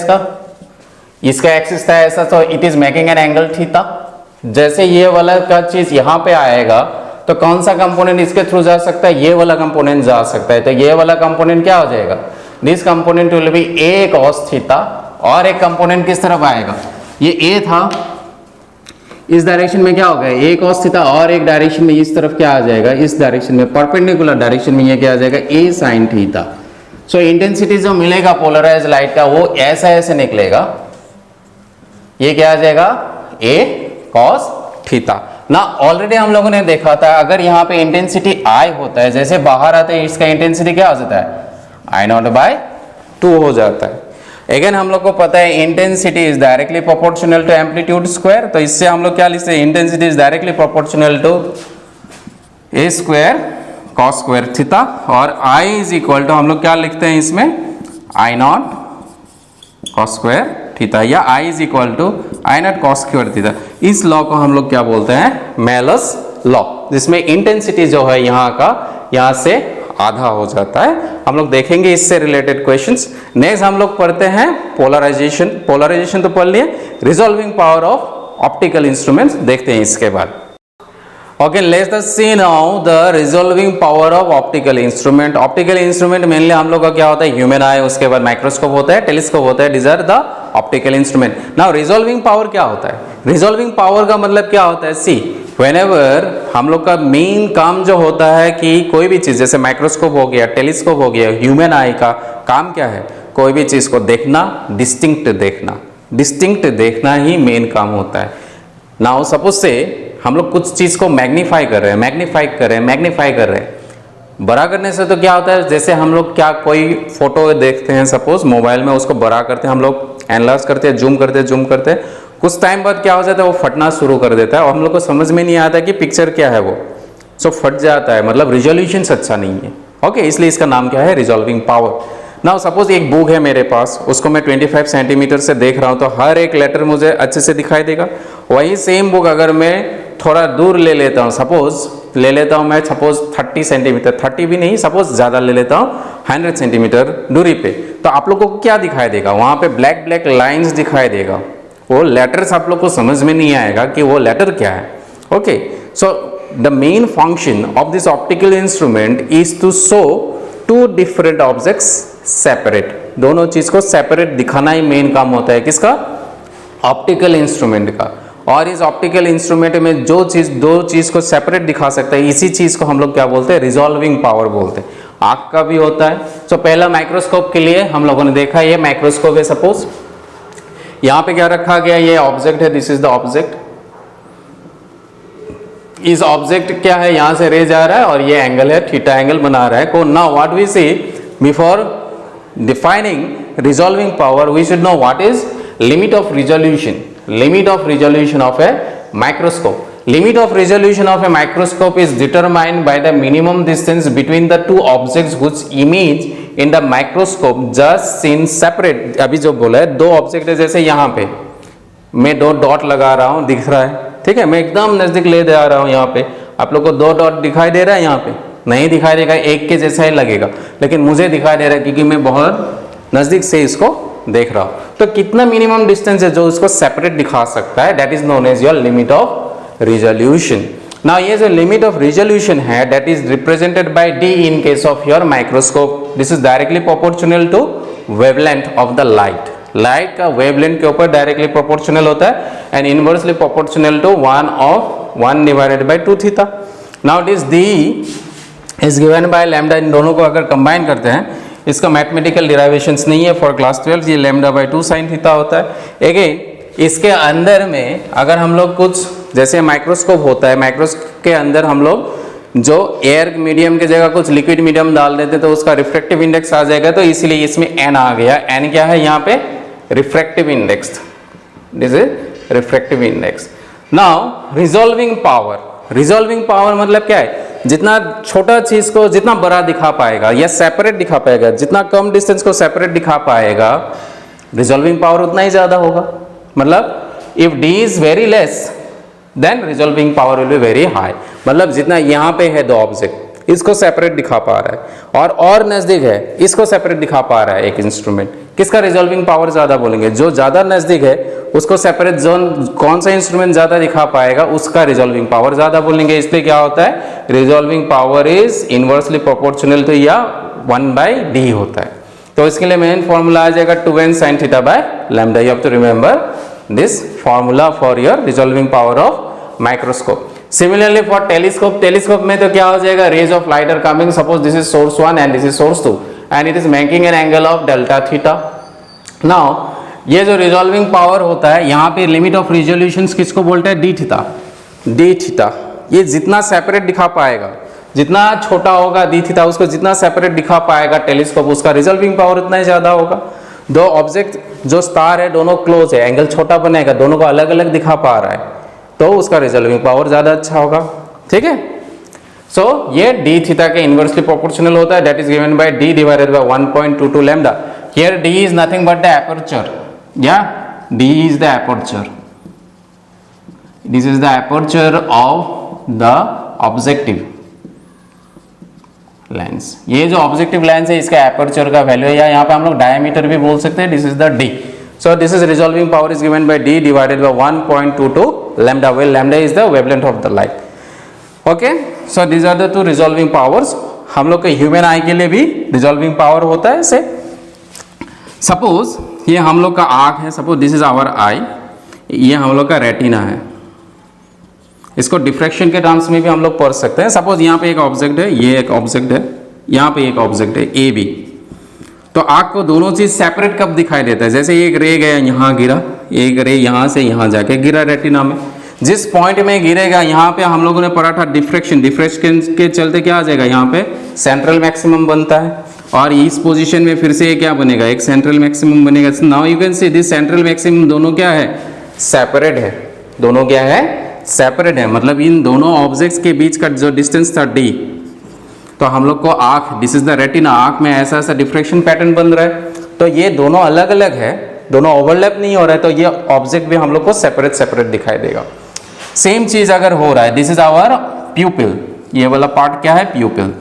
Speaker 1: इसका एक्सिस था ऐसा, तो it is making an angle theta. जैसे ये वाला का चीज यहाँ पे आएगा तो कौन सा कंपोनेंट इसके थ्रू जा सकता है? ये वाला कंपोनेंट जा सकता है। तो ये वाला कंपोनेंट क्या हो जाएगा? This component will be A cos theta. और एक कंपोनेंट किस तरफ आएगा? ये ए था, इस डायरेक्शन में क्या होगा? ए कॉस थीटा। और एक डायरेक्शन में इस तरफ क्या आ जाएगा? इस डायरेक्शन में परपेंडिकुलर डायरेक्शन में ये क्या आ जाएगा? ए साइन थीटा। सो इंटेंसिटी जो मिलेगा पोलराइज लाइट का वो ऐसे निकलेगा। ये क्या आ जाएगा? ए कॉस थीटा ना। ऑलरेडी हम लोगों ने देखा था अगर यहाँ पे इंटेंसिटी आई होता है, जैसे बाहर आते हैं इसका इंटेंसिटी क्या हो जाता है? आई नॉट बाय 2 हो जाता है। अगेन हम लोग को पता है intensity is directly proportional to amplitude square. तो इससे हम लोग क्या लिखते हैं? Intensity is directly proportional to a square cos square theta. और आई इज इक्वल टू हम लोग क्या लिखते हैं इसमें? I naught cos square theta, या I is equal to I naught cos square theta. इस लॉ को हम लोग क्या बोलते हैं? मेलस लॉ, जिसमें इंटेंसिटी जो है यहाँ से आधा हो जाता है। हम लोग देखेंगे इससे रिलेटेड क्वेश्चंस। नेक्स्ट हम लोग पढ़ते हैं पोलराइजेशन। पोलराइजेशन तो पढ़ लिए। Resolving power of optical instruments देखते हैं इसके बाद। Okay, let's see now the resolving power of optical instrument. Optical instrument mainly हम लोग का क्या होता है? ह्यूमन आई, उसके बाद माइक्रोस्कोप होता है, टेलीस्कोप होता है। These are the optical instrument. Now resolving power क्या होता है? रिजॉल्विंग पावर का मतलब क्या होता है? सी, व्हेनेवर हम लोग का मेन काम जो होता है कि कोई भी चीज, जैसे माइक्रोस्कोप हो गया, टेलीस्कोप हो गया, ह्यूमन आई का काम क्या है? कोई भी चीज को देखना, डिस्टिंक्ट देखना ही मेन काम होता है। नाउ सपोज से हम लोग कुछ चीज को मैग्नीफाई कर रहे हैं। बड़ा करने से तो क्या होता है? जैसे हम लोग क्या कोई फोटो देखते हैं सपोज मोबाइल में, उसको बड़ा करते हैं, हम लोग एनालाइज करते हैं, जूम करते हैं। कुछ टाइम बाद क्या हो जाता है? वो फटना शुरू कर देता है और हम लोग को समझ में नहीं आता कि पिक्चर क्या है वो, सो फट जाता है, मतलब रिजोल्यूशन अच्छा नहीं है। ओके, इसलिए इसका नाम क्या है? Resolving power. नाउ सपोज एक बुक है मेरे पास, उसको मैं 25 सेंटीमीटर से देख रहा हूँ तो हर एक लेटर मुझे अच्छे से दिखाई देगा। वही सेम बुक अगर मैं थोड़ा दूर ले लेता हूँ, मैं 30 सेंटीमीटर, 30 भी नहीं, सपोज ज़्यादा ले लेता हूँ 100 सेंटीमीटर दूरी पे, तो आप लोगों को क्या दिखाई देगा? वहाँ पे ब्लैक लाइंस दिखाई देगा। वो लेटर्स आप लोग को समझ में नहीं आएगा कि वो लेटर क्या है। Okay, so the main function of this optical instrument is to show two different objects separate. दोनों चीज को सेपरेट दिखाना ही मेन काम होता है किसका? ऑप्टिकल इंस्ट्रूमेंट का। और इस ऑप्टिकल इंस्ट्रूमेंट में दो चीज को सेपरेट दिखा सकता है, इसी चीज को हम लोग क्या बोलते हैं? रिजॉल्विंग पावर बोलते हैं। आंख का भी होता है। तो पहला माइक्रोस्कोप के लिए हम लोगों ने देखा, ये माइक्रोस्कोप है। सपोज यहाँ पे क्या रखा गया? ये ऑब्जेक्ट है, दिस इज द ऑब्जेक्ट। इस ऑब्जेक्ट क्या है? यहाँ से रे जा रहा है और ये एंगल है, थीटा एंगल बना रहा है। को now what we see before defining resolving power, we should know what is limit of resolution. Limit of resolution of a microscope. Limit of resolution of a microscope is determined by the minimum distance between the two objects whose image in the microscope just seen separate. अभी जो बोला है, दो object है, जैसे यहाँ पे मैं 2 डॉट लगा रहा हूँ, दिख रहा है, ठीक है, मैं एकदम नजदीक ले जा रहा हूँ, यहाँ पे आप लोग को 2 डॉट दिखाई दे रहा है, यहाँ पे नहीं दिखाई देगा, एक के जैसा ही लगेगा, लेकिन मुझे दिखाई दे रहा है क्योंकि मैं बहुत नजदीक से इसको देख रहा हूं। तो कितना मिनिमम डिस्टेंस है जो उसको सेपरेट दिखा सकता है? That is known as your limit of resolution. Now ये जो लिमिट ऑफ रिजोल्यूशन है that is represented by d in case of your microscope. This is directly proportional to wavelength of the light. Light का wavelength के ऊपर directly proportional होता है and inversely proportional to 1 divided by 2 theta. Now this d is given by lambda. इन दोनों को अगर combine करते हैं, इसका मैथमेटिकल डिराइवेशंस नहीं है फॉर क्लास 12, ये लैम्डा बाय 2 साइन थीटा होता है. अगेन इसके अंदर में अगर हम लोग कुछ जैसे माइक्रोस्कोप होता है, माइक्रोस्कोप के अंदर हम लोग जो एयर मीडियम की जगह कुछ लिक्विड मीडियम डाल देते तो उसका रिफ्रैक्टिव इंडेक्स आ जाएगा, तो इसलिए इसमें n आ गया. n क्या है यहाँ पे? Refractive index. This is refractive index. Now resolving power. Resolving power मतलब क्या है? जितना छोटा चीज को जितना बड़ा दिखा पाएगा या सेपरेट दिखा पाएगा, जितना कम डिस्टेंस को सेपरेट दिखा पाएगा, रिजॉल्विंग पावर उतना ही ज्यादा होगा. मतलब if d is very less than resolving power will be very high. मतलब जितना यहाँ पे है दो ऑब्जेक्ट, इसको सेपरेट दिखा पा रहा है और नजदीक है, इसको सेपरेट दिखा पा रहा है एक इंस्ट्रूमेंट, किसका रिजॉल्विंग पावर ज्यादा बोलेंगे? जो ज्यादा नजदीक है उसको सेपरेट जोन कौन सा इंस्ट्रूमेंट ज्यादा दिखा पाएगा उसका रिजॉल्विंग पावर ज्यादा बोलेंगे. इसलिए क्या होता है? Resolving power is inversely proportional to या 1/d होता है. तो इसके लिए मेन फॉर्मूला आ जाएगा 2n sin theta by lambda. You have to remember this formula for your resolving power of microscope. Similarly for telescope, telescope में तो क्या हो जाएगा? Rays of light are coming, suppose this is source 1 and this is source 2 and it is making an angle of delta theta. Now ये जो resolving power होता है, यहाँ पे लिमिट ऑफ रिजोल्यूशन किसको बोलते हैं? d theta. d थीटा ये जितना सेपरेट दिखा पाएगा, जितना छोटा होगा d थीटा, उसको जितना सेपरेट दिखा पाएगा टेलीस्कोप, उसका रिजॉल्विंग पावर उतना ही ज्यादा होगा. दो ऑब्जेक्ट जो स्टार है दोनों क्लोज है, एंगल छोटा बनेगा, दोनों को अलग अलग दिखा पा रहा है, तो उसका रिजॉल्विंग पावर ज्यादा अच्छा होगा. ठीक है. सो ये d थीटा के इनवर्सली प्रोपोर्शनल होता है. That is given bye d divided by 1.22 lambda. Here d is nothing but the aperture. या d is the aperture. This is the aperture of the objective lens. ये जो objective lens है इसका aperture का value है, या यहाँ पे हम लोग डायमीटर भी बोल सकते हैं. This is the d. So this is resolving power is given by d divided by 1.22 lambda, where lambda is the wavelength of the light. Okay, so these are the two resolving powers. हम लोग के human आई के लिए भी resolving power होता है. से suppose ये हम लोग का आँख है, सपोज दिस इज आवर आई, ये हम लोग का रेटिना है. इसको डिफ्रैक्शन के टर्म्स में भी हम लोग पढ़ सकते हैं. सपोज यहाँ पे एक ऑब्जेक्ट है, ये एक ऑब्जेक्ट है, यहाँ पे एक ऑब्जेक्ट है ए बी. तो आँख को दोनों चीज सेपरेट कब दिखाई देता है? जैसे एक रे गया यहाँ गिरा, एक रे यहाँ से यहाँ जाके गिरा रेटिना में. जिस पॉइंट में गिरेगा यहाँ पे हम लोगों ने पढ़ा था डिफ्रैक्शन. डिफ्रैक्शन के चलते क्या आ जाएगा? यहाँ पे सेंट्रल मैक्सिमम बनता है और इस पोजीशन में फिर से क्या बनेगा? एक सेंट्रल मैक्सिमम बनेगा. Now you can see this central maximum दोनों क्या है? सेपरेट है. दोनों क्या है? सेपरेट है. मतलब इन दोनों ऑब्जेक्ट्स के बीच का जो डिस्टेंस था d, तो हम लोग को आँख, दिस इज द रेटिना, आँख में ऐसा ऐसा डिफ्रैक्शन पैटर्न बन रहा है. तो ये दोनों अलग अलग है, दोनों ओवरलैप नहीं हो रहा है, तो ये ऑब्जेक्ट भी हम लोग को सेपरेट सेपरेट दिखाई देगा. सेम चीज अगर हो रहा है, दिस इज आवर प्यूपिल, ये वाला पार्ट क्या है? प्यूपिल.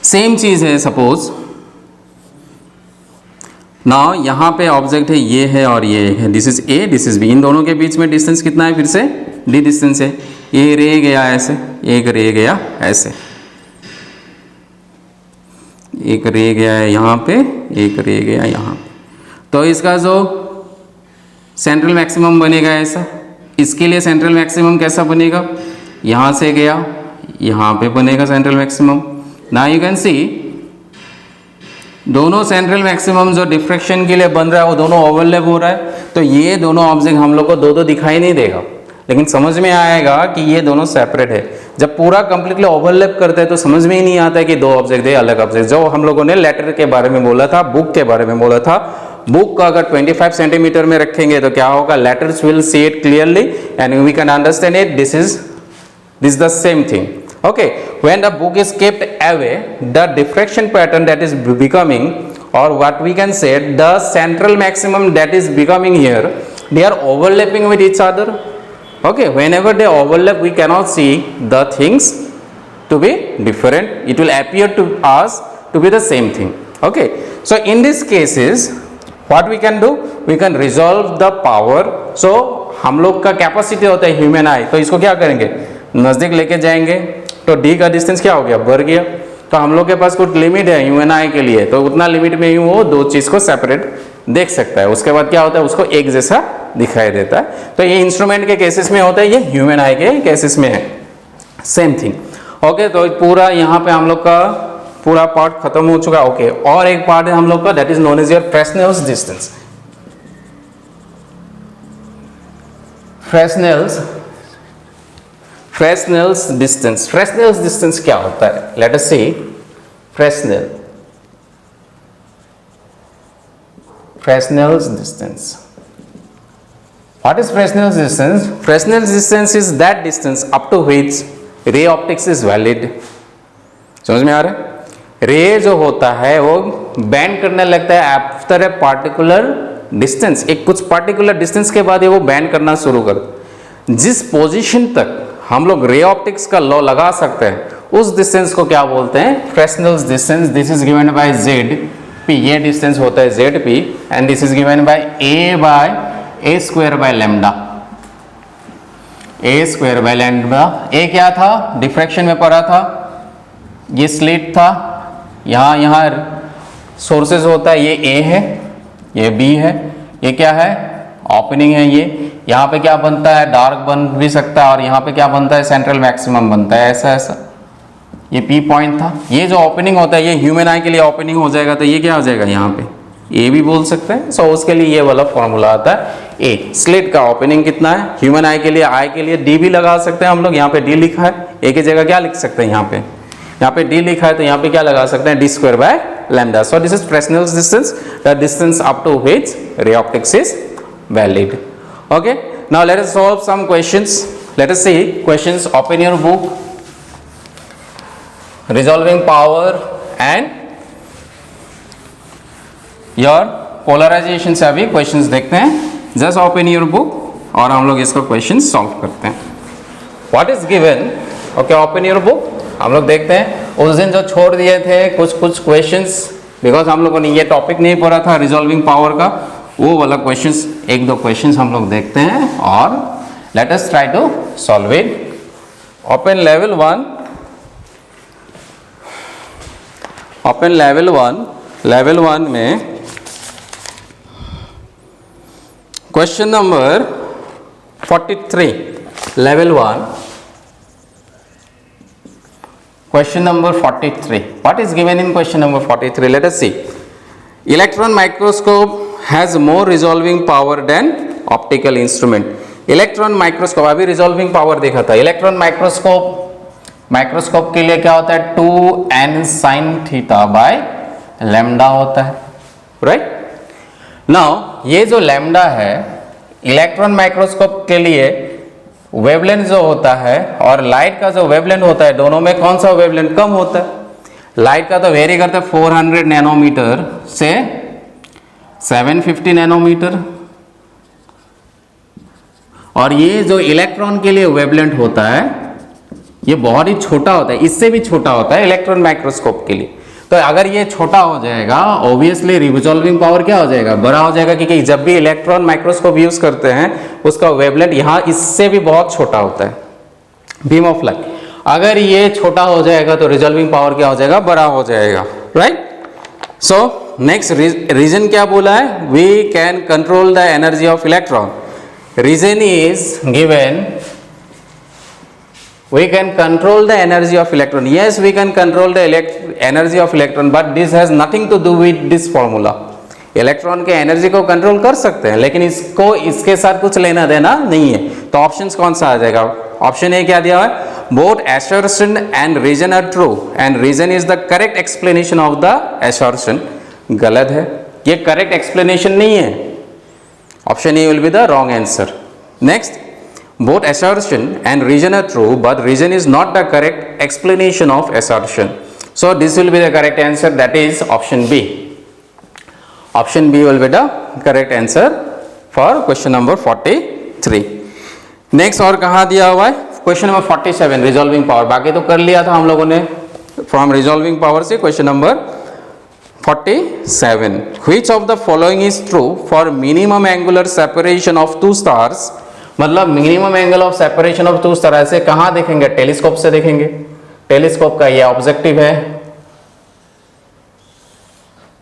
Speaker 1: सेम चीज है. सपोज नाउ यहाँ पे ऑब्जेक्ट है, ये है और ये है, this is A, this is B. इन दोनों के बीच में डिस्टेंस कितना है? फिर से d डिस्टेंस है. ये रे गया ऐसे, एक रे गया ऐसे, एक रे गया है यहाँ पे, एक रे गया यहाँ पे. तो इसका जो सेंट्रल मैक्सिमम बनेगा ऐसा. इसके लिए सेंट्रल मैक्सिमम कैसा बनेगा? यहाँ से गया यहाँ पे बनेगा central maximum. Now you can सी दोनों सेंट्रल मैक्सिमम जो डिफ्रैक्शन के लिए बन रहा है वो दोनों ओवरलैप हो रहा है. तो ये दोनों ऑब्जेक्ट हम लोग को दो दिखाई नहीं देगा, लेकिन समझ में आएगा कि ये दोनों सेपरेट है. जब पूरा कंप्लीटली ओवरलैप करते हैं तो समझ में ही नहीं आता है कि दो ऑब्जेक्ट है अलग ऑब्जेक्ट. जो हम लोगों ने लेटर के बारे में बोला था, बुक के बारे में बोला था, बुक का अगर 25 सेंटीमीटर में रखेंगे तो क्या होगा? Letters will see it clearly and we can understand it. This the same thing. Okay, when the book is kept away, the diffraction pattern that is becoming, or what we can say, the central maximum that is becoming here, they are overlapping with each other. Okay, whenever they overlap, we cannot see the things to be different. It will appear to us to be the same thing. Okay, so in these cases, what we can do? We can resolve the power. So हम लोग का capacity होता है human आई, तो इसको क्या करेंगे? नज़दीक लेके जाएंगे तो डी का डिस्टेंस क्या हो गया, बढ़ गया। तो हम लोग के पास कुछ लिमिट है यू एन आई के लिए, तो उतना लिमिट में ही वो दो चीज़ को सेपरेट देख सकता है। उसके बाद क्या होता है, उसको एक जैसा दिखाई देता है। तो ये इंस्ट्रूमेंट के केसेस में होता है, ये ह्यूमन आई के केसेस में है सेम थिंग। ओके, तो पूरा यहाँ पे हम लोग का पूरा पार्ट खत्म हो चुका है। ओके, और एक पार्ट है हम लोग का, that is known as your Fresnel's distance. Fresnel's distance, Fresnel's distance क्या होता है, let us see. Fresnel's distance. What is Fresnel's distance? Fresnel's distance is that distance up to which ray optics is valid. समझ में आ रहा है? रे जो होता है वो बैंड करने लगता है आफ्टर ए पार्टिकुलर डिस्टेंस, एक कुछ पार्टिकुलर डिस्टेंस के बाद ये वो बैंड करना शुरू कर, जिस पोजीशन तक हम लोग रे ऑप्टिक्स का लॉ लगा सकते हैं उस डिस्टेंस को क्या बोलते हैं, Fresnel's distance. This is given by Z P, ये डिस्टेंस होता है Z P, and this is given by A square by lambda, A square by lambda. A क्या था, डिफ्रैक्शन में पढ़ा था, ये स्लिट था, यहाँ सोर्सेज होता है, ये ए है, ये बी है, ये क्या है, ओपनिंग है। ये यहाँ पे क्या बनता है, डार्क बन भी सकता है, और यहाँ पे क्या बनता है, सेंट्रल मैक्सिमम बनता है, ऐसा ऐसा। ये पी पॉइंट था, ये जो ओपनिंग होता है ये ह्यूमन आई के लिए ओपनिंग हो जाएगा, तो ये क्या हो जाएगा, यहाँ पे ए भी बोल सकते हैं। सो उसके लिए ये वाला फॉर्मूला आता है ए। स्लिट का ओपनिंग कितना है, ह्यूमन आई के लिए डी भी लगा सकते हैं हम लोग, यहाँ पे डी लिखा है, ए की जगह क्या लिख सकते हैं, यहाँ पे डी लिखा है, तो यहाँ पे क्या लगा सकते हैं, D square by lambda. So this is Fresnel's distance, the distance up to which ray optics is valid. Okay, now let us solve some questions. Let us see questions. Open your book, resolving power and your polarization से अभी questions देखते हैं। Just open your book और हम लोग इसका questions solve करते हैं। What is given? Okay, open your book। हम लोग देखते हैं, उस दिन जो छोड़ दिए थे कुछ questions, बिकॉज हम लोगों ने ये टॉपिक नहीं पढ़ा था रिजॉल्विंग पावर का, वो वाला क्वेश्चंस, एक दो क्वेश्चंस हम लोग देखते हैं और let us try to solve it. Open level 1, open level 1 में question number 43, level 1, question number 43। What is given in question number 43? Let us see. Electron microscope has more resolving power than optical instrument. Electron microscope, अभी resolving power देखा था। Electron microscope के लिए क्या होता है, 2n sin theta by lambda होता है, राइट। नाउ ये जो लैम्डा है इलेक्ट्रॉन माइक्रोस्कोप के लिए वेवलेंथ जो होता है और लाइट का जो वेवलेंथ होता है, दोनों में कौन सा वेवलेंथ कम होता है? लाइट का तो वेरी करता है 400 नैनोमीटर से 750 नैनोमीटर, और ये जो इलेक्ट्रॉन के लिए वेवलेंथ होता है ये बहुत ही छोटा होता है, इससे भी छोटा होता है इलेक्ट्रॉन माइक्रोस्कोप के लिए। तो अगर ये छोटा हो जाएगा ऑब्वियसली रिजॉल्विंग पावर क्या हो जाएगा, बड़ा हो जाएगा, क्योंकि जब भी इलेक्ट्रॉन माइक्रोस्कोप यूज करते हैं उसका वेवलेंथ यहाँ इससे भी बहुत छोटा होता है, बीम ऑफ लाइट। अगर ये छोटा हो जाएगा तो रिजॉल्विंग पावर क्या हो जाएगा, बड़ा हो जाएगा, राइट। सो नेक्स्ट रीजन क्या बोला है, we can control the energy of electron. Reason is given, we can control the energy of electron. Yes, we can control the energy of electron, but this has nothing to do with this formula. Electron के energy को control कर सकते हैं लेकिन इसको इसके साथ कुछ लेना देना नहीं है। तो ऑप्शंस कौन सा आ जाएगा? ऑप्शन ए क्या दिया है, both assertion and reason are true and reason is the correct explanation of the assertion। गलत है, ये करेक्ट एक्सप्लेनेशन नहीं है। Option A will be the wrong answer. Next, both assertion and reason are true but reason is not the correct explanation of assertion, so this will be the correct answer, that is option B. Option B will be the correct answer for question number 43. next और कहाँ दिया हुआ है, question number 47 resolving power. बाकी तो कर लिया था हम लोगों ने फ्रॉम रिजॉल्विंग पावर से। Question number 47, which of the following is true for minimum angular separation of two stars मतलब minimum angle of separation of two उस तरह से कहाँ देखेंगे, टेलीस्कोप से देखेंगे। टेलीस्कोप का ये ऑब्जेक्टिव है,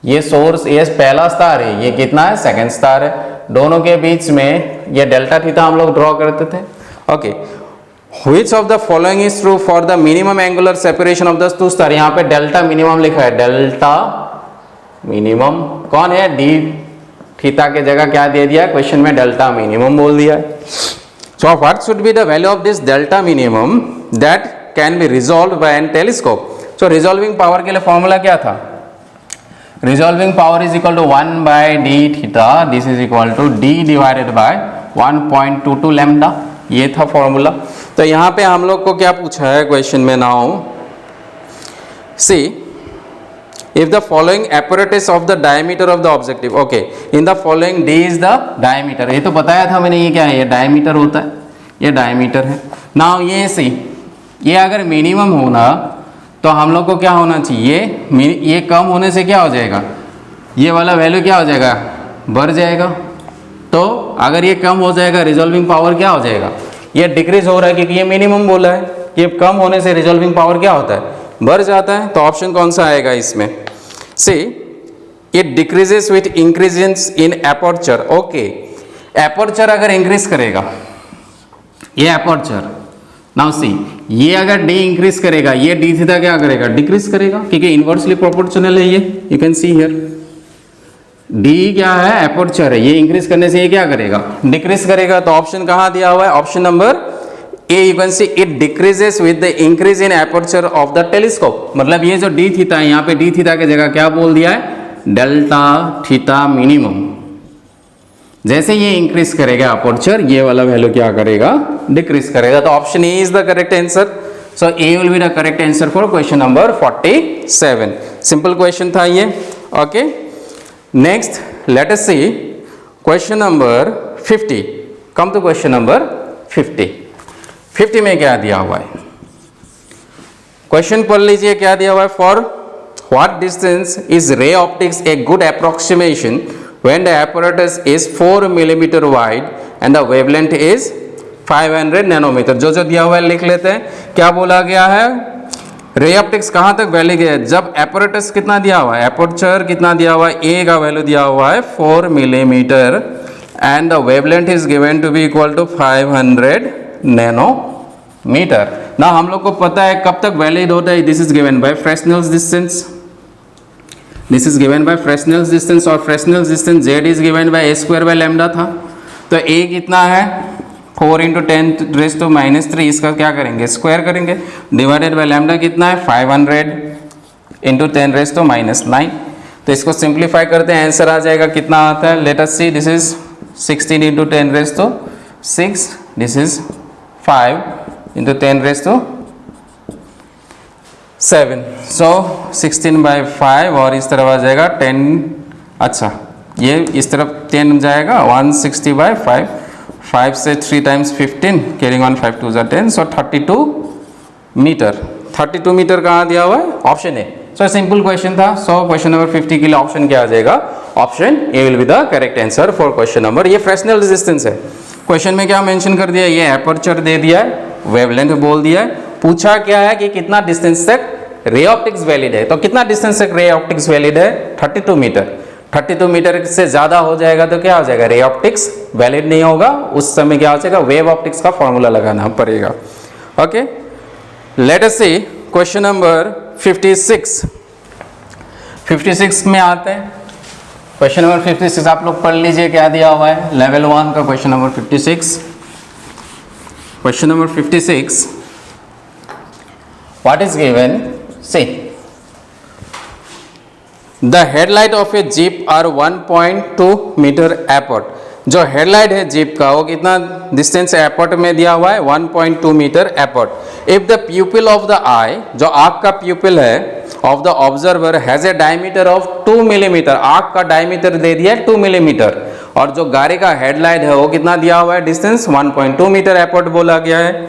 Speaker 1: ये सोर्स, ये पहला स्टार है, ये कितना है, सेकंड स्टार है। दोनों के बीच में ये डेल्टा थीटा हम लोग ड्रॉ करते थे। Okay, which of the following is true for the minimum angular separation of the two star. यहाँ पे डेल्टा मिनिमम लिखा है, डेल्टा मिनिमम कौन है, डी थीटा के जगह क्या दे दिया है क्वेश्चन में, डेल्टा मिनिमम बोल दिया है। So what should be the value of this delta minimum that can be resolve by an telescope. So resolving power के लिए फॉर्मूला क्या था, resolving power is equal to 1 by d theta, this is equal to d divided by 1.22 lambda, ये था formula. तो यहाँ पे हम लोग को क्या पूछा है क्वेश्चन में, now see if the following apparatus of the diameter of the objective, okay, in the following d is the diameter, ये तो बताया था मैंने, ये क्या है, ये डायमीटर होता है, ये डायमीटर है। नाउ ये सी, ये अगर मिनिमम होना तो हम लोग को क्या होना चाहिए, ये कम होने से क्या हो जाएगा, ये वाला वैल्यू क्या हो जाएगा, बढ़ जाएगा। तो अगर ये कम हो जाएगा रिजॉल्विंग पावर क्या हो जाएगा, ये डिक्रीज हो रहा है क्योंकि ये मिनिमम बोला है, ये कम होने से रिजॉल्विंग पावर क्या होता है, बढ़ जाता है। तो ऑप्शन कौन सा आएगा इसमें, see it decreases with increase in aperture. Okay, aperture अगर इंक्रीज करेगा, ये एपर्चर, नाउ सी ये अगर डी इंक्रीज करेगा, ये डी थीटा क्या करेगा, डिक्रीज करेगा, क्योंकि इनवर्सली प्रोपोर्शनल है ये, you can see here D क्या है, एपर्चर है, ये इंक्रीज करने से ये क्या करेगा, डिक्रीज करेगा। तो ऑप्शन कहाँ दिया हुआ है, option number A, you can see it decreases with the increase in aperture of the telescope. मतलब ये जो डी थीटा है, यहाँ पे डी थीटा की जगह क्या बोल दिया है, डेल्टा थीटा मिनिमम। जैसे ये इंक्रीज करेगा अपर्चर, ये वाला वैल्यू क्या करेगा, डिक्रीज करेगा। तो option A is the correct answer. So A will be the correct answer for question number 47। Simple question था ये। Okay, next let us see question number 50। Come to question number 50 में क्या दिया हुआ है, क्वेश्चन पढ़ लीजिए क्या दिया हुआ है। For what distance is ray optics a good approximation when the apparatus is 4 millimetre wide and the wavelength is 500 nanometre. जो जो दिया हुआ है लिख लेते हैं। क्या बोला गया है, रे ऑप्टिक्स कहाँ तक वैल्यू गया है, जब एपरेटस कितना दिया हुआ है, एपर्चर कितना दिया हुआ है, ए का वैल्यू दिया हुआ है 4 millimetre and the wavelength is given to be equal to 500 nanometre. ना हम लोग को पता है कब तक वैलिड होता है, this is given by Fresnel's distance, this is given by Fresnel's distance, और Fresnel's distance z is given by a square by lambda था। तो a कितना है, 4 × 10⁻³ इसका क्या करेंगे, स्क्वायर करेंगे, डिवाइडेड बाय लैम्डा कितना है 500 × 10⁻⁹। तो इसको सिंप्लीफाई करते हैं, आंसर आ जाएगा कितना आता है, let us see, this is 16 × 10⁶, this is 5 × 10⁻⁷। So 16/5 और इस तरफ आ जाएगा 10, अच्छा ये इस तरफ 10 जाएगा, 160/5, 5 से 3 times 15, carrying on 5 2 10, so 32 metre. 32 metre कहाँ दिया हुआ है, option A. So simple question था। सो क्वेश्चन नंबर 50 के लिए ऑप्शन क्या आ जाएगा, option A will be the correct answer for question number. ये फ्रेस्नेल रेजिस्टेंस है, क्वेश्चन में क्या मेंशन कर दिया, ये एपर्चर दे दिया है, वेवलेंथ बोल दिया है, पूछा क्या है कि कितना डिस्टेंस तक रे ऑप्टिक्स वैलिड है। तो कितना डिस्टेंस तक रे ऑप्टिक्स वैलिड है, 32 मीटर। 32 मीटर से ज़्यादा हो जाएगा तो क्या हो जाएगा, रे ऑप्टिक्स वैलिड नहीं होगा, उस समय क्या हो जाएगा, वेव ऑप्टिक्स का फॉर्मूला लगाना पड़ेगा। Okay, late us see question number 56। 56 में आते हैं, क्वेश्चन नंबर 56 आप लोग पढ़ लीजिए क्या दिया हुआ है, लेवल 1 का question number 56। Question number 56, what is given, see the headlight of a jeep are 1.2 metre apart. जो हेडलाइट है जीप का वो कितना डिस्टेंस एपर्ट में दिया हुआ है, 1.2 metre apart. If the pupil of the eye, जो आँख का प्यूपिल है, of the observer has a diameter of 2 millimetre, आँख का डायमीटर दे दिया है 2 मिलीमीटर, और जो गाड़ी का हेडलाइट है वो कितना दिया हुआ है, डिस्टेंस 1.2 मीटर एपर्ट बोला गया है।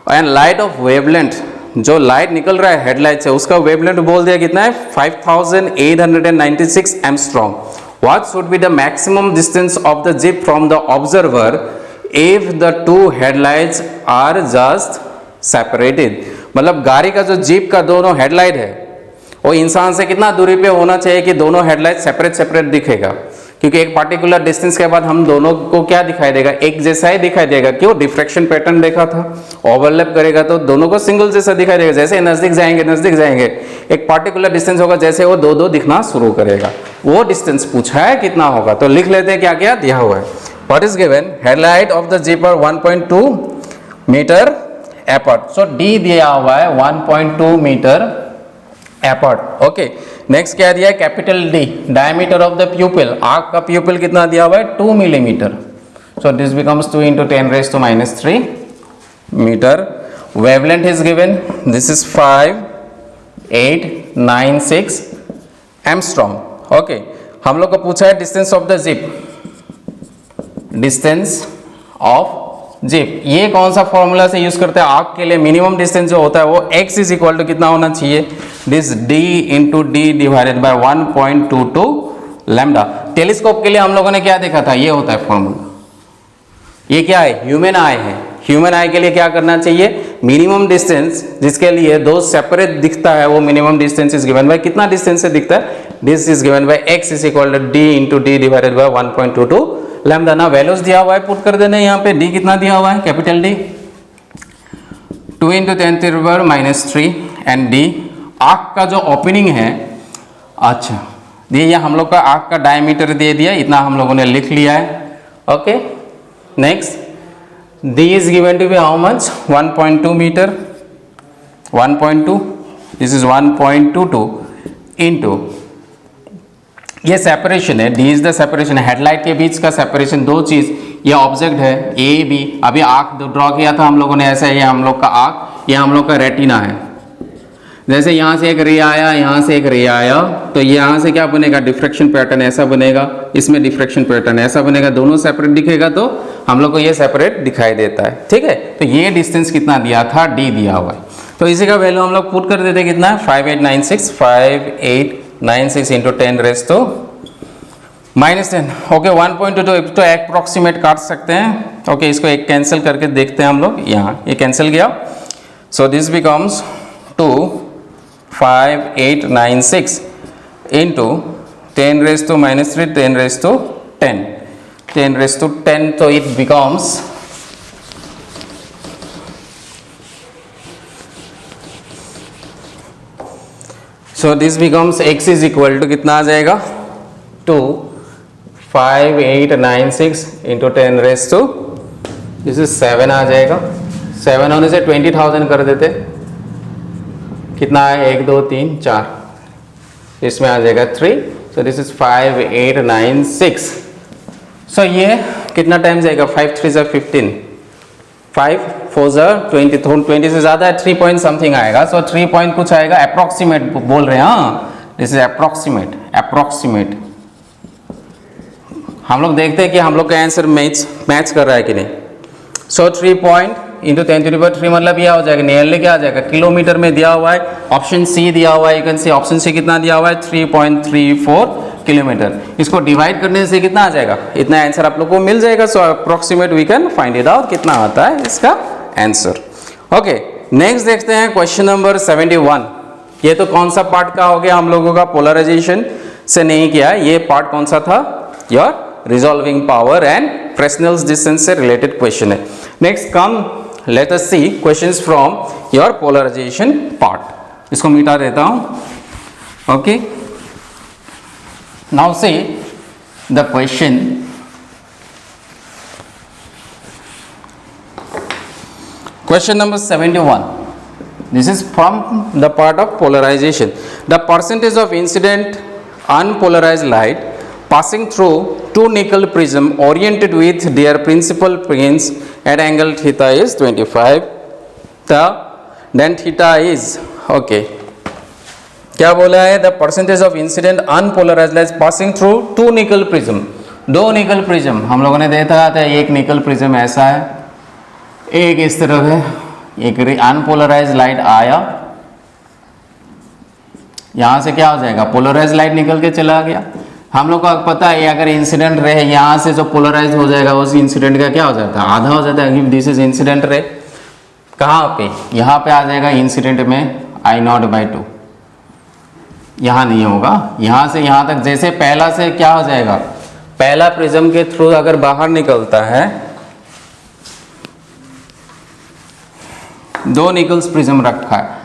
Speaker 1: एंड लाइट ऑफ वेवलेंथ, जो लाइट निकल रहा है हेडलाइट से उसका वेवलेंथ बोल दिया कितना है, 5896 angstrom. What should be the maximum distance of the jeep from the observer if the two headlights are just separated, मतलब गाड़ी का जो जीप का दोनों हेडलाइट है वो इंसान से कितना दूरी पे होना चाहिए कि दोनों हेडलाइट सेपरेट सेपरेट दिखेगा, क्योंकि एक पार्टिकुलर डिस्टेंस के बाद हम दोनों को क्या दिखाई देगा, एक जैसा ही दिखाई देगा। क्यों, डिफ्रैक्शन पैटर्न देखा था, ओवरलैप करेगा तो दोनों को सिंगल जैसा दिखाई देगा। जैसे नजदीक जाएंगे एक पार्टिकुलर डिस्टेंस होगा, जैसे वो दो दो दिखना शुरू करेगा। वो डिस्टेंस पूछा है कितना होगा, तो लिख लेते हैं क्या क्या दिया हुआ है। What is given, headlight of the jeep are 1.2 metre apart, so D दिया हुआ है 1.2 मीटर एपार्ट। ओके, नेक्स्ट क्या दिया है, capital D, diameter of the pupil, आंख का प्यूपिल कितना दिया हुआ है 2 millimetre, so this becomes 2 × 10⁻³ metre. Wavelength is given, this is 5896 angstrom. Okay, हम लोग को पूछा है distance of the jeep, distance of jeep, ये कौन सा फॉर्मूला से यूज करते हैं, आर्क के लिए मिनिमम डिस्टेंस जो होता है वो x इज इक्वल टू कितना होना चाहिए, this d into D divided by 1.22 lambda. Telescope के लिए हम लोगों ने क्या देखा था, ये होता है फॉर्मूला। ये क्या है, ह्यूमन आई है। ह्यूमन आई के लिए क्या करना चाहिए, मिनिमम डिस्टेंस जिसके लिए दो सेपरेट दिखता है वो minimum distance is given by कितना डिस्टेंस से दिखता है, this is given by x is equal to d into D divided by 1.22 lambda. ना वैल्यूज दिया हुआ है, पुट कर देना यहाँ पे, d कितना दिया हुआ है, capital D 2 × 10⁻³ and d arc का जो ओपनिंग है, अच्छा ये हम लोग का आर्क का डायमीटर दे दिया, इतना हम लोगों ने लिख लिया है। Okay, next d is given to be how much, 1.2 metre, 1.2, this is 1.22 into, ये सेपरेशन है, डी इज द सेपरेशन है, हेडलाइट के बीच का सेपरेशन, दो चीज, ये ऑब्जेक्ट है ए बी, अभी आंख ड्रॉ किया था हम लोगों ने ऐसा, ये हम लोग का आंख, ये हम लोग का रेटिना है। जैसे यहाँ से एक रे आया, यहाँ से एक रे आया, तो यहाँ से क्या बनेगा, डिफ्रैक्शन पैटर्न ऐसा बनेगा, इसमें डिफ्रैक्शन पैटर्न ऐसा बनेगा, दोनों सेपरेट दिखेगा तो हम लोग को ये सेपरेट दिखाई देता है। ठीक है, तो ये डिस्टेंस कितना दिया था, डी दिया हुआ है, तो इसी का वैल्यू हम लोग पुट कर देते कितना है, 5896 इंटू 10⁻⁻10। ओके, 1.22 तो अप्रॉक्सीमेट काट सकते हैं। ओके, इसको एक कैंसिल करके देखते हैं हम लोग, यहाँ ये कैंसिल गया, सो दिस बिकम्स 5896 इंटू 10⁻³ 10⁻10, तो it becomes so this becomes x is equal to कितना आ जाएगा, 5896 इंटू 10⁻, दिस इज 7 आ जाएगा। 7 होने से 20,000 कर देते, कितना है, 1 2 3 4, इसमें आ जाएगा 3, सो दिस इज 5896। सो ये कितना टाइम जाएगा, 5 3 = 15, 5 4 = 20, 20 से ज़्यादा है, 3 पॉइंट समथिंग आएगा, सो 3 पॉइंट कुछ आएगा, अप्रॉक्सीमेट बोल रहे हैं, हाँ दिस इज अप्रॉक्सीमेट। हम लोग देखते हैं कि हम लोग का आंसर मैच कर रहा है कि नहीं। सो 3 पॉइंट इंटू 10⁻³ मतलब यह हो जाएगा, नियरली क्या आ जाएगा, किलोमीटर में दिया हुआ है, ऑप्शन सी दिया हुआ है, you can see option C कितना दिया हुआ है, 3.34 किलोमीटर। इसको डिवाइड करने से कितना आ जाएगा, इतना आंसर आप लोग को मिल जाएगा। So approximate we can find it out, कितना आता है इसका आंसर। ओके, नेक्स्ट देखते हैं क्वेश्चन नंबर 71। ये तो कौन सा पार्ट का हो गया हम लोगों का, पोलराइजेशन से नहीं किया, ये पार्ट कौन सा था, your resolving power and Fresnel's distance से रिलेटेड क्वेश्चन है। Next come let us see questions from your polarization part. इसको मिटा देता हूं। Okay, now see the question. Question number 71. This is from the part of polarization. The percentage of incident unpolarized light passing through two nickel prism oriented with their principal planes at angle theta is 25. Then theta is okay. क्या बोला है, the percentage of incident unpolarised light passing through two Nicol prism, दो Nicol prism हम लोगों ने देखा था, एक निकल प्रिज्म ऐसा है, एक इस तरफ है, एक अनपोलराइज्ड लाइट आया, यहां से क्या हो जाएगा, पोलराइज्ड लाइट निकल के चला गया, हम लोग को पता है अगर इंसिडेंट रे है यहाँ से जो पोलराइज हो जाएगा उस इंसिडेंट का क्या हो जाता है, आधा हो जाता है। दिस इज इंसिडेंट रे, कहाँ पे, यहाँ पे आ जाएगा इंसिडेंट में I0/2, यहाँ नहीं होगा। यहाँ से यहाँ तक जैसे पहला से क्या हो जाएगा, पहला प्रिज्म के थ्रू अगर बाहर निकलता है, दो निकल्स प्रिज्म रखा है,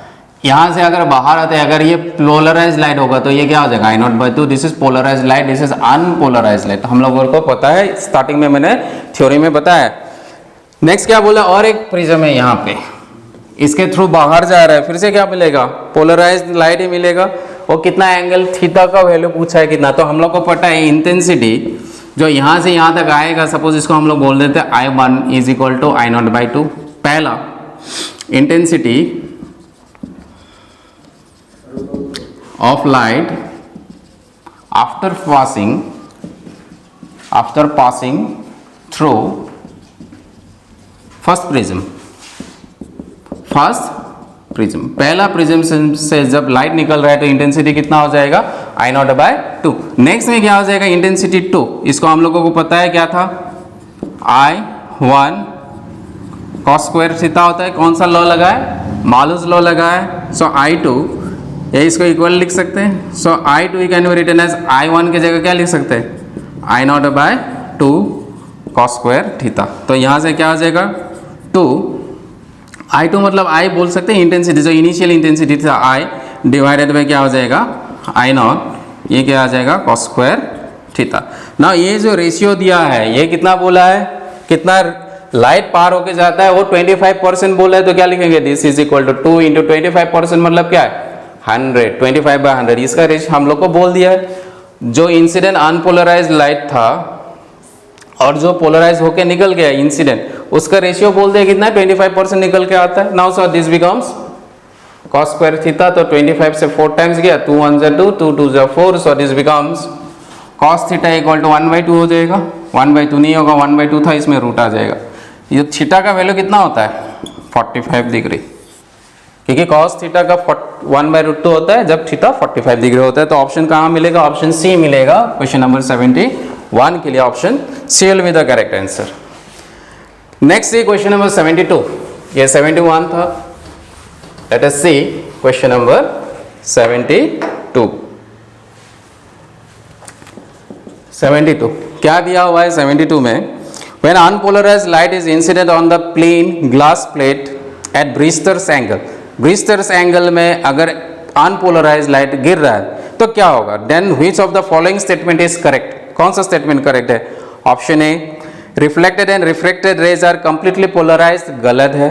Speaker 1: यहाँ से अगर बाहर आते हैं, अगर ये पोलराइज लाइट होगा तो ये क्या हो जाएगा I0/2। This is polarise light, this is unpolarise light. हम लोगों को पता है, स्टार्टिंग में मैंने थ्योरी में बताया। नेक्स्ट क्या बोला, और एक प्रिज्म है यहाँ पे, इसके थ्रू बाहर जा रहा है, फिर से क्या मिलेगा, पोलराइज लाइट ही मिलेगा। और कितना एंगल थीटा का वैल्यू पूछा है कितना, तो हम लोग को पता है इंटेंसिटी जो यहाँ से यहाँ तक आएगा, सपोज इसको हम लोग बोल देते हैं I1 = I0/2। पहला intensity of light after passing through first prism, पहला प्रिज्म से जब लाइट निकल रहा है तो इंटेंसिटी कितना हो जाएगा, I0/2। नेक्स्ट में क्या हो जाएगा, इंटेंसिटी 2, इसको हम लोगों को पता है क्या था, I1 cos² थीटा होता है। कौन सा लॉ लगा है, मालूस लॉ लगा है। सो I2, ये इसको इक्वल लिख सकते हैं। So I2 can be written as I1 की जगह क्या लिख सकते हैं, I0/2 cos² थीटा। तो यहाँ से क्या हो जाएगा 2, I2 मतलब I बोल सकते हैं इंटेंसिटी, जो इनिशियल इंटेंसिटी था I डिवाइडेड बाय क्या हो जाएगा I0, ये क्या आ जाएगा cos² थीटा। ना ये जो रेशियो दिया है, ये कितना बोला है, कितना लाइट पार होके जाता है, वो 25% बोला है। तो क्या लिखेंगे, this is equal to 2 into 25% मतलब क्या है 100, 25/100। इसका रेशियो हम लोग को बोल दिया है। जो इंसिडेंट अनपोलराइज लाइट था और जो पोलराइज होके निकल गया इंसिडेंट, उसका रेशियो बोल दिया कितना, 25% निकल के आता है। Now so this becomes cos² theta, तो 25 से 4 टाइम्स गया, 2 1 जा 2, 2 2 जा 4, सो दिस बिकम्स cos थीटा = 1/2 हो जाएगा। 1/2 नहीं होगा, 1/2 था, इसमें रूट आ जाएगा। ये थीटा का वैल्यू कितना होता है 45 डिग्री, क्योंकि cos थीटा का 1/2 होता है जब थीटा 45 डिग्री होता है। तो ऑप्शन कहाँ मिलेगा, ऑप्शन सी मिलेगा। क्वेश्चन नंबर 71 के लिए option C will be the correct answer. Next see question number 72, ये 71 था। Let us see question number 72। 72 क्या दिया हुआ है 72 में, when unpolarized light is incident on the plane glass plate at Brewster's angle, Brewster's angle में अगर unpolarized light गिर रहा है तो क्या होगा, then which of the following statement is correct, कौन सा स्टेटमेंट करेक्ट है। Option A, reflected and refracted rays are completely polarised, गलत है।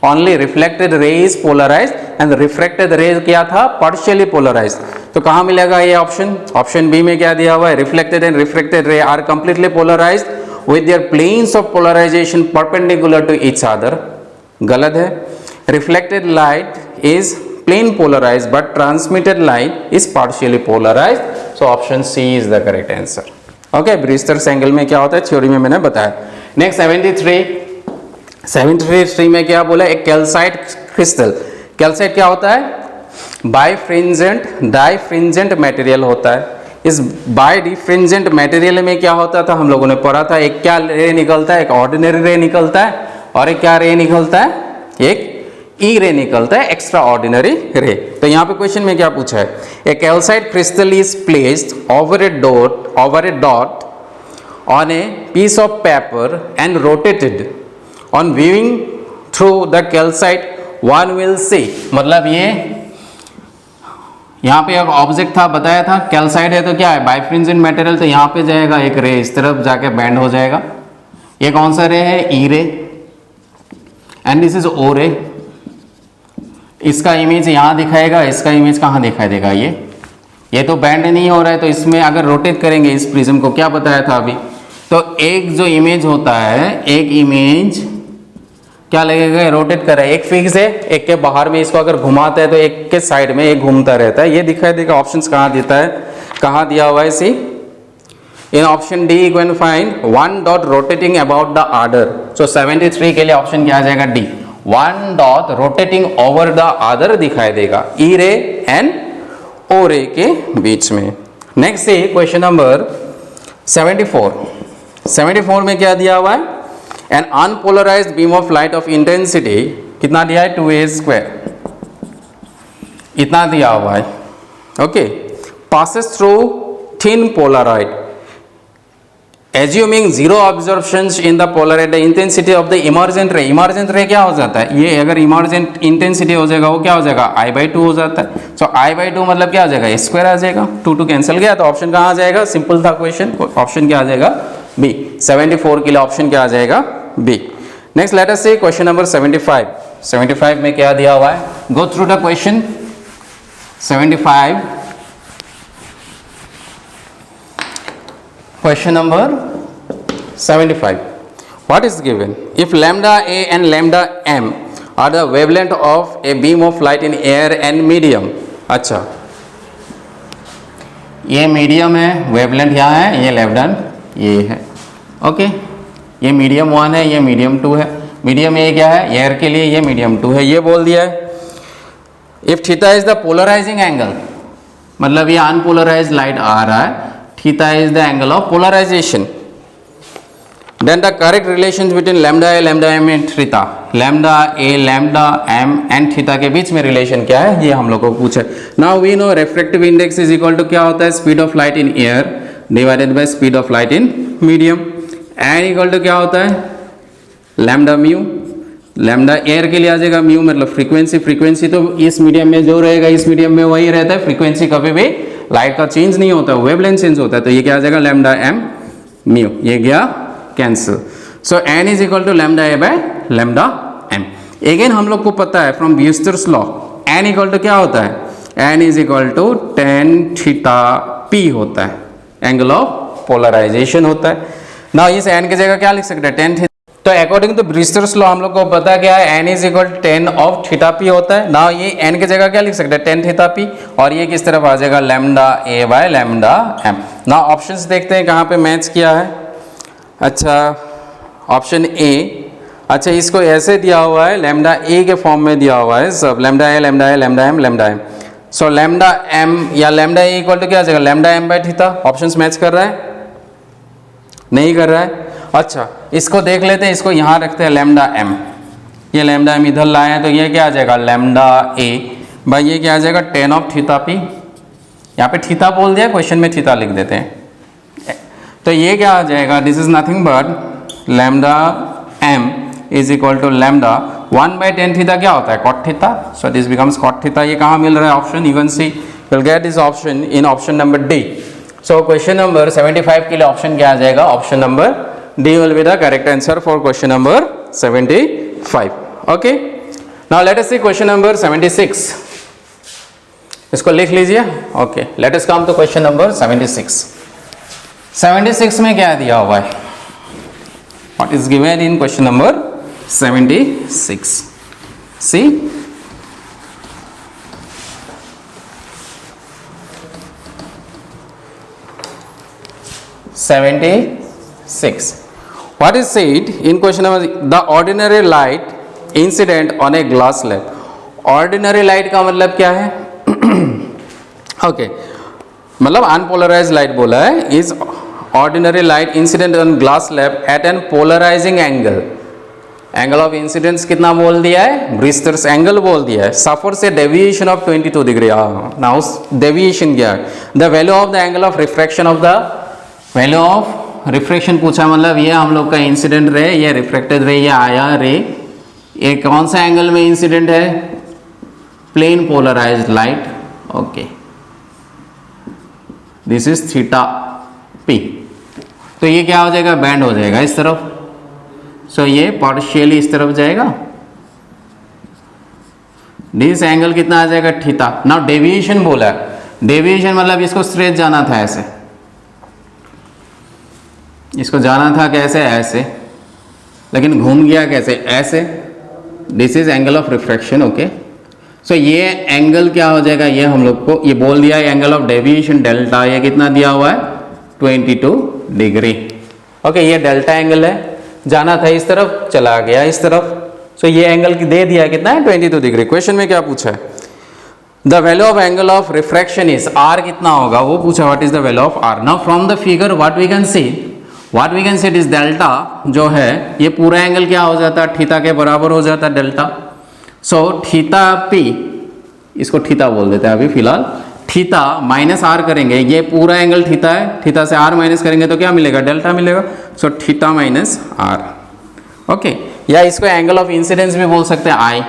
Speaker 1: Only reflected ray is polarised and refracted ray क्या था, पार्शियली पोलराइज्ड। तो कहाँ मिलेगा ये ऑप्शन, ऑप्शन बी में क्या दिया हुआ है, reflected and refracted ray are completely polarised with their planes of polarization perpendicular to each other, गलत है। reflected light is plane polarized but transmitted light is partially polarized, so option C is the correct answer. okay, Brewster's angle में क्या होता है theory में मैंने बताया। Next 73 में क्या बोला, एक कैल्साइट क्रिस्टल, कैल्साइट क्या होता है, डाइफ्रिंजेंट मटेरियल होता है। इस बाय डिफ्रिंजेंट मटेरियल में क्या होता था, हम लोगों ने पढ़ा था, एक क्या रे निकलता है, एक ऑर्डिनरी रे निकलता है, और एक क्या रे निकलता है, एक ई रे निकलता है, एक्स्ट्रा ऑर्डिनरी रे। तो यहाँ पे क्वेश्चन में क्या पूछा है, a calcite crystal is placed over a dot on a piece of paper and rotated on viewing through the calcite one will see, मतलब ये यहाँ पे एक ऑब्जेक्ट था, बताया था कैल्साइट है तो क्या है, बाइफ्रिंजेंट मटेरियल, तो यहाँ पे जाएगा एक रे इस तरफ जाके बैंड हो जाएगा। ये कौन सा रे है, ई रे, एंड दिस इज ओ रे। इसका इमेज यहाँ दिखाएगा, इसका इमेज कहाँ दिखाई देगा, ये तो बैंड नहीं हो रहा है, तो इसमें अगर रोटेट करेंगे इस प्रिज्म को, क्या बताया था अभी, तो एक जो इमेज होता है, एक इमेज क्या लगेगा, रोटेट कर रहा है, एक फिक्स है, एक के बाहर में इसको अगर घुमाता है तो एक के साइड में एक घूमता रहता है, ये दिखाई देगा। ऑप्शंस कहाँ देता है, कहाँ दिया हुआ है see, in option D you can find one dot rotating about the other. So 73 के लिए ऑप्शन क्या आ जाएगा, D, one dot rotating over the other दिखाई देगा, ई रे एंड ओ रे के बीच में। नेक्स्ट है क्वेश्चन नंबर 74। 74 में क्या दिया हुआ है? An unpolarised beam of light of intensity कितना दिया है? 2a², इतना दिया हुआ है। Okay, passes through thin polaroid assuming zero absorptions in the polaroid, the intensity of the emergent ray, emergent ray क्या हो जाता है? ये अगर emergent intensity हो जाएगा वो क्या हो जाएगा? I/2 हो जाता है। so I/2 मतलब क्या हो जाएगा? A² आ जाएगा। 2 कैंसिल गया तो ऑप्शन कहाँ आ जाएगा? सिंपल था क्वेश्चन, ऑप्शन क्या आ जाएगा? बी। 74 के लिए ऑप्शन क्या आ जाएगा? B. Next let us see question number 75। 75 में क्या दिया हुआ है? Go through the question. 75 question number 75. What is given? If lambda a and lambda m are the wavelength of a beam of light in air and medium. अच्छा, ये medium है, wavelength यहाँ है, ये लेफ्ट ये है। ओके, ये medium 1 है, ये मीडियम 2 है। मीडियम ए क्या है? एयर के लिए ये मीडियम 2 है, ये बोल दिया है। If theta is the polarising angle, मतलब ये अनपोलराइज लाइट आ रहा है, theta is the angle of polarization, then the correct relations between lambda a lambda m and theta, lambda a lambda m and theta के बीच में relation क्या है ये हम लोग को पूछा। now we know refractive index is equal to क्या होता है? speed of light in air divided by speed of light in medium, n equal to क्या होता है? lambda mu, lambda एयर के लिए आ जाएगा म्यू मतलब फ्रीक्वेंसी, फ्रीक्वेंसी तो इस मीडियम में जो रहेगा इस मीडियम में वही रहता है, फ्रीक्वेंसी कभी भी लाइट का चेंज नहीं होता, वेवलेंथ चेंज होता है। तो ये क्या आ जाएगा? लैम्डा एम म्यू, ये गया cancel. So N is equal to lambda A by lambda M. Again हम लोग को पता है from Brewster's law N equal to क्या होता है? N is equal to tan theta P होता है, एंगल ऑफ पोलराइजेशन होता है ना। इस एन की जगह क्या लिख सकते हैं? Tan theta. तो अकॉर्डिंग टू ब्रिस्टर्स लॉ हम लोग को पता क्या है? N is equal 10 of theta P होता है ना। ये एन की जगह क्या लिख सकते हैं? 10 थीटा पी, और ये किस तरफ आ जाएगा? Lambda A by lambda M ना। ऑप्शंस देखते हैं कहाँ पे मैच किया है। अच्छा, ऑप्शन ए, अच्छा इसको ऐसे दिया हुआ है, लैम्डा ए के फॉर्म में दिया हुआ है सब, lambda A lambda A lambda M lambda M. So lambda M या लैम्डा ए इक्वल टू क्या आ जाएगा? Lambda M by theta. Options match कर रहा है? नहीं कर रहा है। अच्छा, इसको देख लेते हैं, इसको यहाँ रखते हैं लैम्डा एम, ये लैम्डा एम इधर लाए हैं तो ये क्या आ जाएगा? लैम्डा ए भाई ये क्या आ जाएगा? 10 ऑफ थीटा पी। यहाँ पे थीटा बोल दिया, क्वेश्चन में थीटा लिख देते हैं। तो ये क्या आ जाएगा? This is nothing but lambda M is equal to lambda 1/10 theta क्या होता है? Cot theta. So this becomes cot theta. ये कहाँ मिल रहा है? Option even C. Will get this option in option number D. सो क्वेश्चन नंबर 75 के लिए ऑप्शन क्या आ जाएगा? Option number D will be the correct answer for question number 75. Okay. Now let us see question number 76. इसको लिख लीजिए। Okay. Let us come to question number 76. 76 में क्या दिया हुआ है? What is given in question number 76? See. What is said in question number? The ordinary light incident on a glass slab. Ordinary light का मतलब क्या है? Okay, मतलब unpolarized light बोला है। Is ordinary light incident on glass slab at an polarizing angle. Angle of incidence कितना बोल दिया है? Brewster's angle बोल दिया है। Suffers a deviation of 22 degree. Now deviation क्या है? The value of the angle of refraction of the value of refraction पूछा, मतलब ये हम लोग का इंसिडेंट रे, ये रिफ्रैक्टेड रे, ये आया रे, ये कौन सा एंगल में इंसिडेंट है? Plane polarised light. Okay, this is theta P. तो ये क्या हो जाएगा? बैंड हो जाएगा इस तरफ। सो ये पार्शियली इस तरफ जाएगा। दिस एंगल कितना आ जाएगा? थीटा। नाउ डेविएशन बोला है, डेविएशन मतलब इसको स्ट्रेट जाना था ऐसे, इसको जाना था कैसे? ऐसे, लेकिन घूम गया कैसे? ऐसे। This is angle of refraction. Okay, so ये एंगल क्या हो जाएगा? ये हम लोग को ये बोल दिया है एंगल ऑफ डेविएशन डेल्टा। ये कितना दिया हुआ है? 22 डिग्री। ओके, ये डेल्टा एंगल है, जाना था इस तरफ, चला गया इस तरफ। सो ये एंगल दे दिया कितना है? 22 डिग्री। क्वेश्चन में क्या पूछा है? The value of angle of refraction is R कितना होगा वो पूछा, what is the value of R. Now from the figure what we can see it is delta जो है ये पूरा एंगल क्या हो जाता है, थीटा के बराबर हो जाता है डेल्टा। सो थीटा पी, इसको थीटा बोल देते हैं अभी फिलहाल, थीटा माइनस आर करेंगे, ये पूरा एंगल थीटा है, थीटा से आर माइनस करेंगे तो क्या मिलेगा, डेल्टा मिलेगा। So theta minus R, okay. या इसको एंगल ऑफ इंसिडेंस भी बोल सकते हैं I,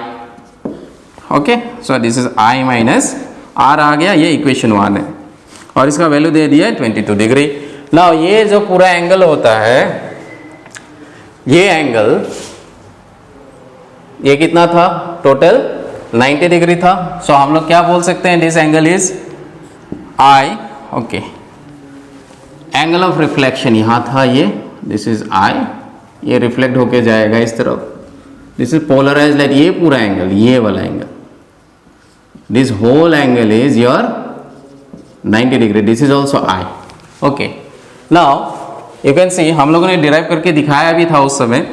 Speaker 1: okay. So this is I minus R आ गया, ये इक्वेशन 1 है और इसका वैल्यू दे दिया है 22 डिग्री। नाउ ये जो पूरा एंगल होता है, ये एंगल ये कितना था, टोटल 90 डिग्री था। सो हम लोग क्या बोल सकते हैं, this angle is I, okay. Angle of reflection यहाँ था ये, दिस इज आई, ये रिफ्लेक्ट होके जाएगा इस तरफ, दिस इज पोलराइज लाइट, ये पूरा एंगल, ये वाला angle, this whole angle is your 90 degree, this is also I, okay. Now you can see हम लोगों ने डिराइव करके दिखाया भी था उस समय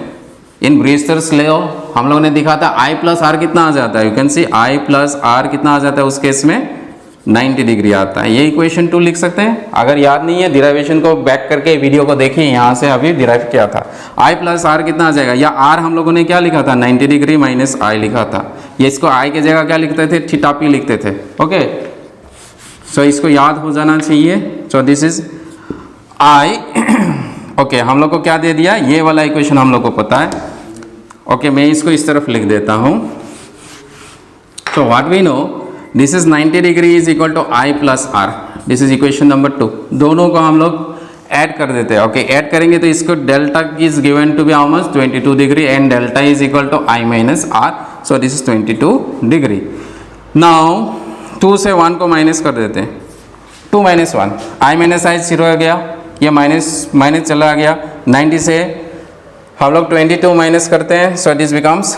Speaker 1: इन ब्रीस्टर्स ले, हम लोगों ने दिखा था आई प्लस आर कितना आ जाता है, you can see I plus R कितना आ जाता है उस केस में 90 डिग्री आता है। ये इक्वेशन 2 लिख सकते हैं। अगर याद नहीं है डिराइवेशन को बैक करके वीडियो को देखिए, यहाँ से अभी डिराइव किया था। आई प्लस आर कितना आ जाएगा, या आर हम लोगों ने क्या लिखा था 90 डिग्री माइनस आई लिखा था, ये इसको आई की जगह क्या लिखते थे, थीटा पी लिखते थे, ओके। सो इसको याद हो जाना चाहिए। सो दिस इज आई, ओके। हम लोग को क्या दे दिया, ये वाला इक्वेशन हम लोग को पता है, ओके। मैं इसको इस तरफ लिख देता हूँ। So what we know, this is 90 degree is equal to I plus R, this is equation number 2। दोनों को हम लोग ऐड कर देते हैं, ओके। ऐड करेंगे तो इसको delta is given to be how much 22 degree and delta is equal to I minus R, so this is 22 degree. Now 2 से 1 को माइनस कर देते हैं, 2 माइनस 1, आई माइनस आई 0 हो गया, ये माइनस माइनस चला गया, 90 से हम लोग 22 माइनस करते हैं, सो दिस बिकम्स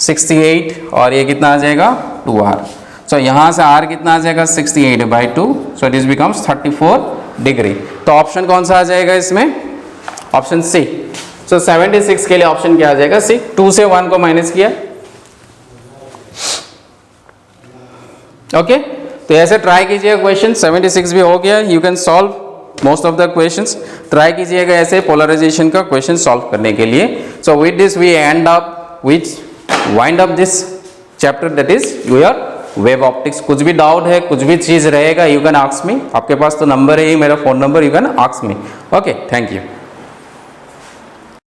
Speaker 1: 68 और ये कितना आ जाएगा 2r। सो यहाँ से r कितना आ जाएगा 68/2, सो दिस बिकम्स 34 डिग्री। तो ऑप्शन कौन सा आ जाएगा इसमें, ऑप्शन सी। सो 76 के लिए ऑप्शन क्या आ जाएगा, सी। 2 से 1 को माइनस किया, ओके। तो ऐसे ट्राई कीजिएगा क्वेश्चन, 76 भी हो गया, you can solve most of the questions. Try कीजिएगा ऐसे पोलराइजेशन का क्वेश्चन सॉल्व करने के लिए। So with this we end up wind up this chapter, that is your wave optics. कुछ भी डाउट है, कुछ भी चीज रहेगा, यू कैन आस्क मी, आपके पास तो नंबर है ही मेरा phone number, you can ask me, okay. Thank you.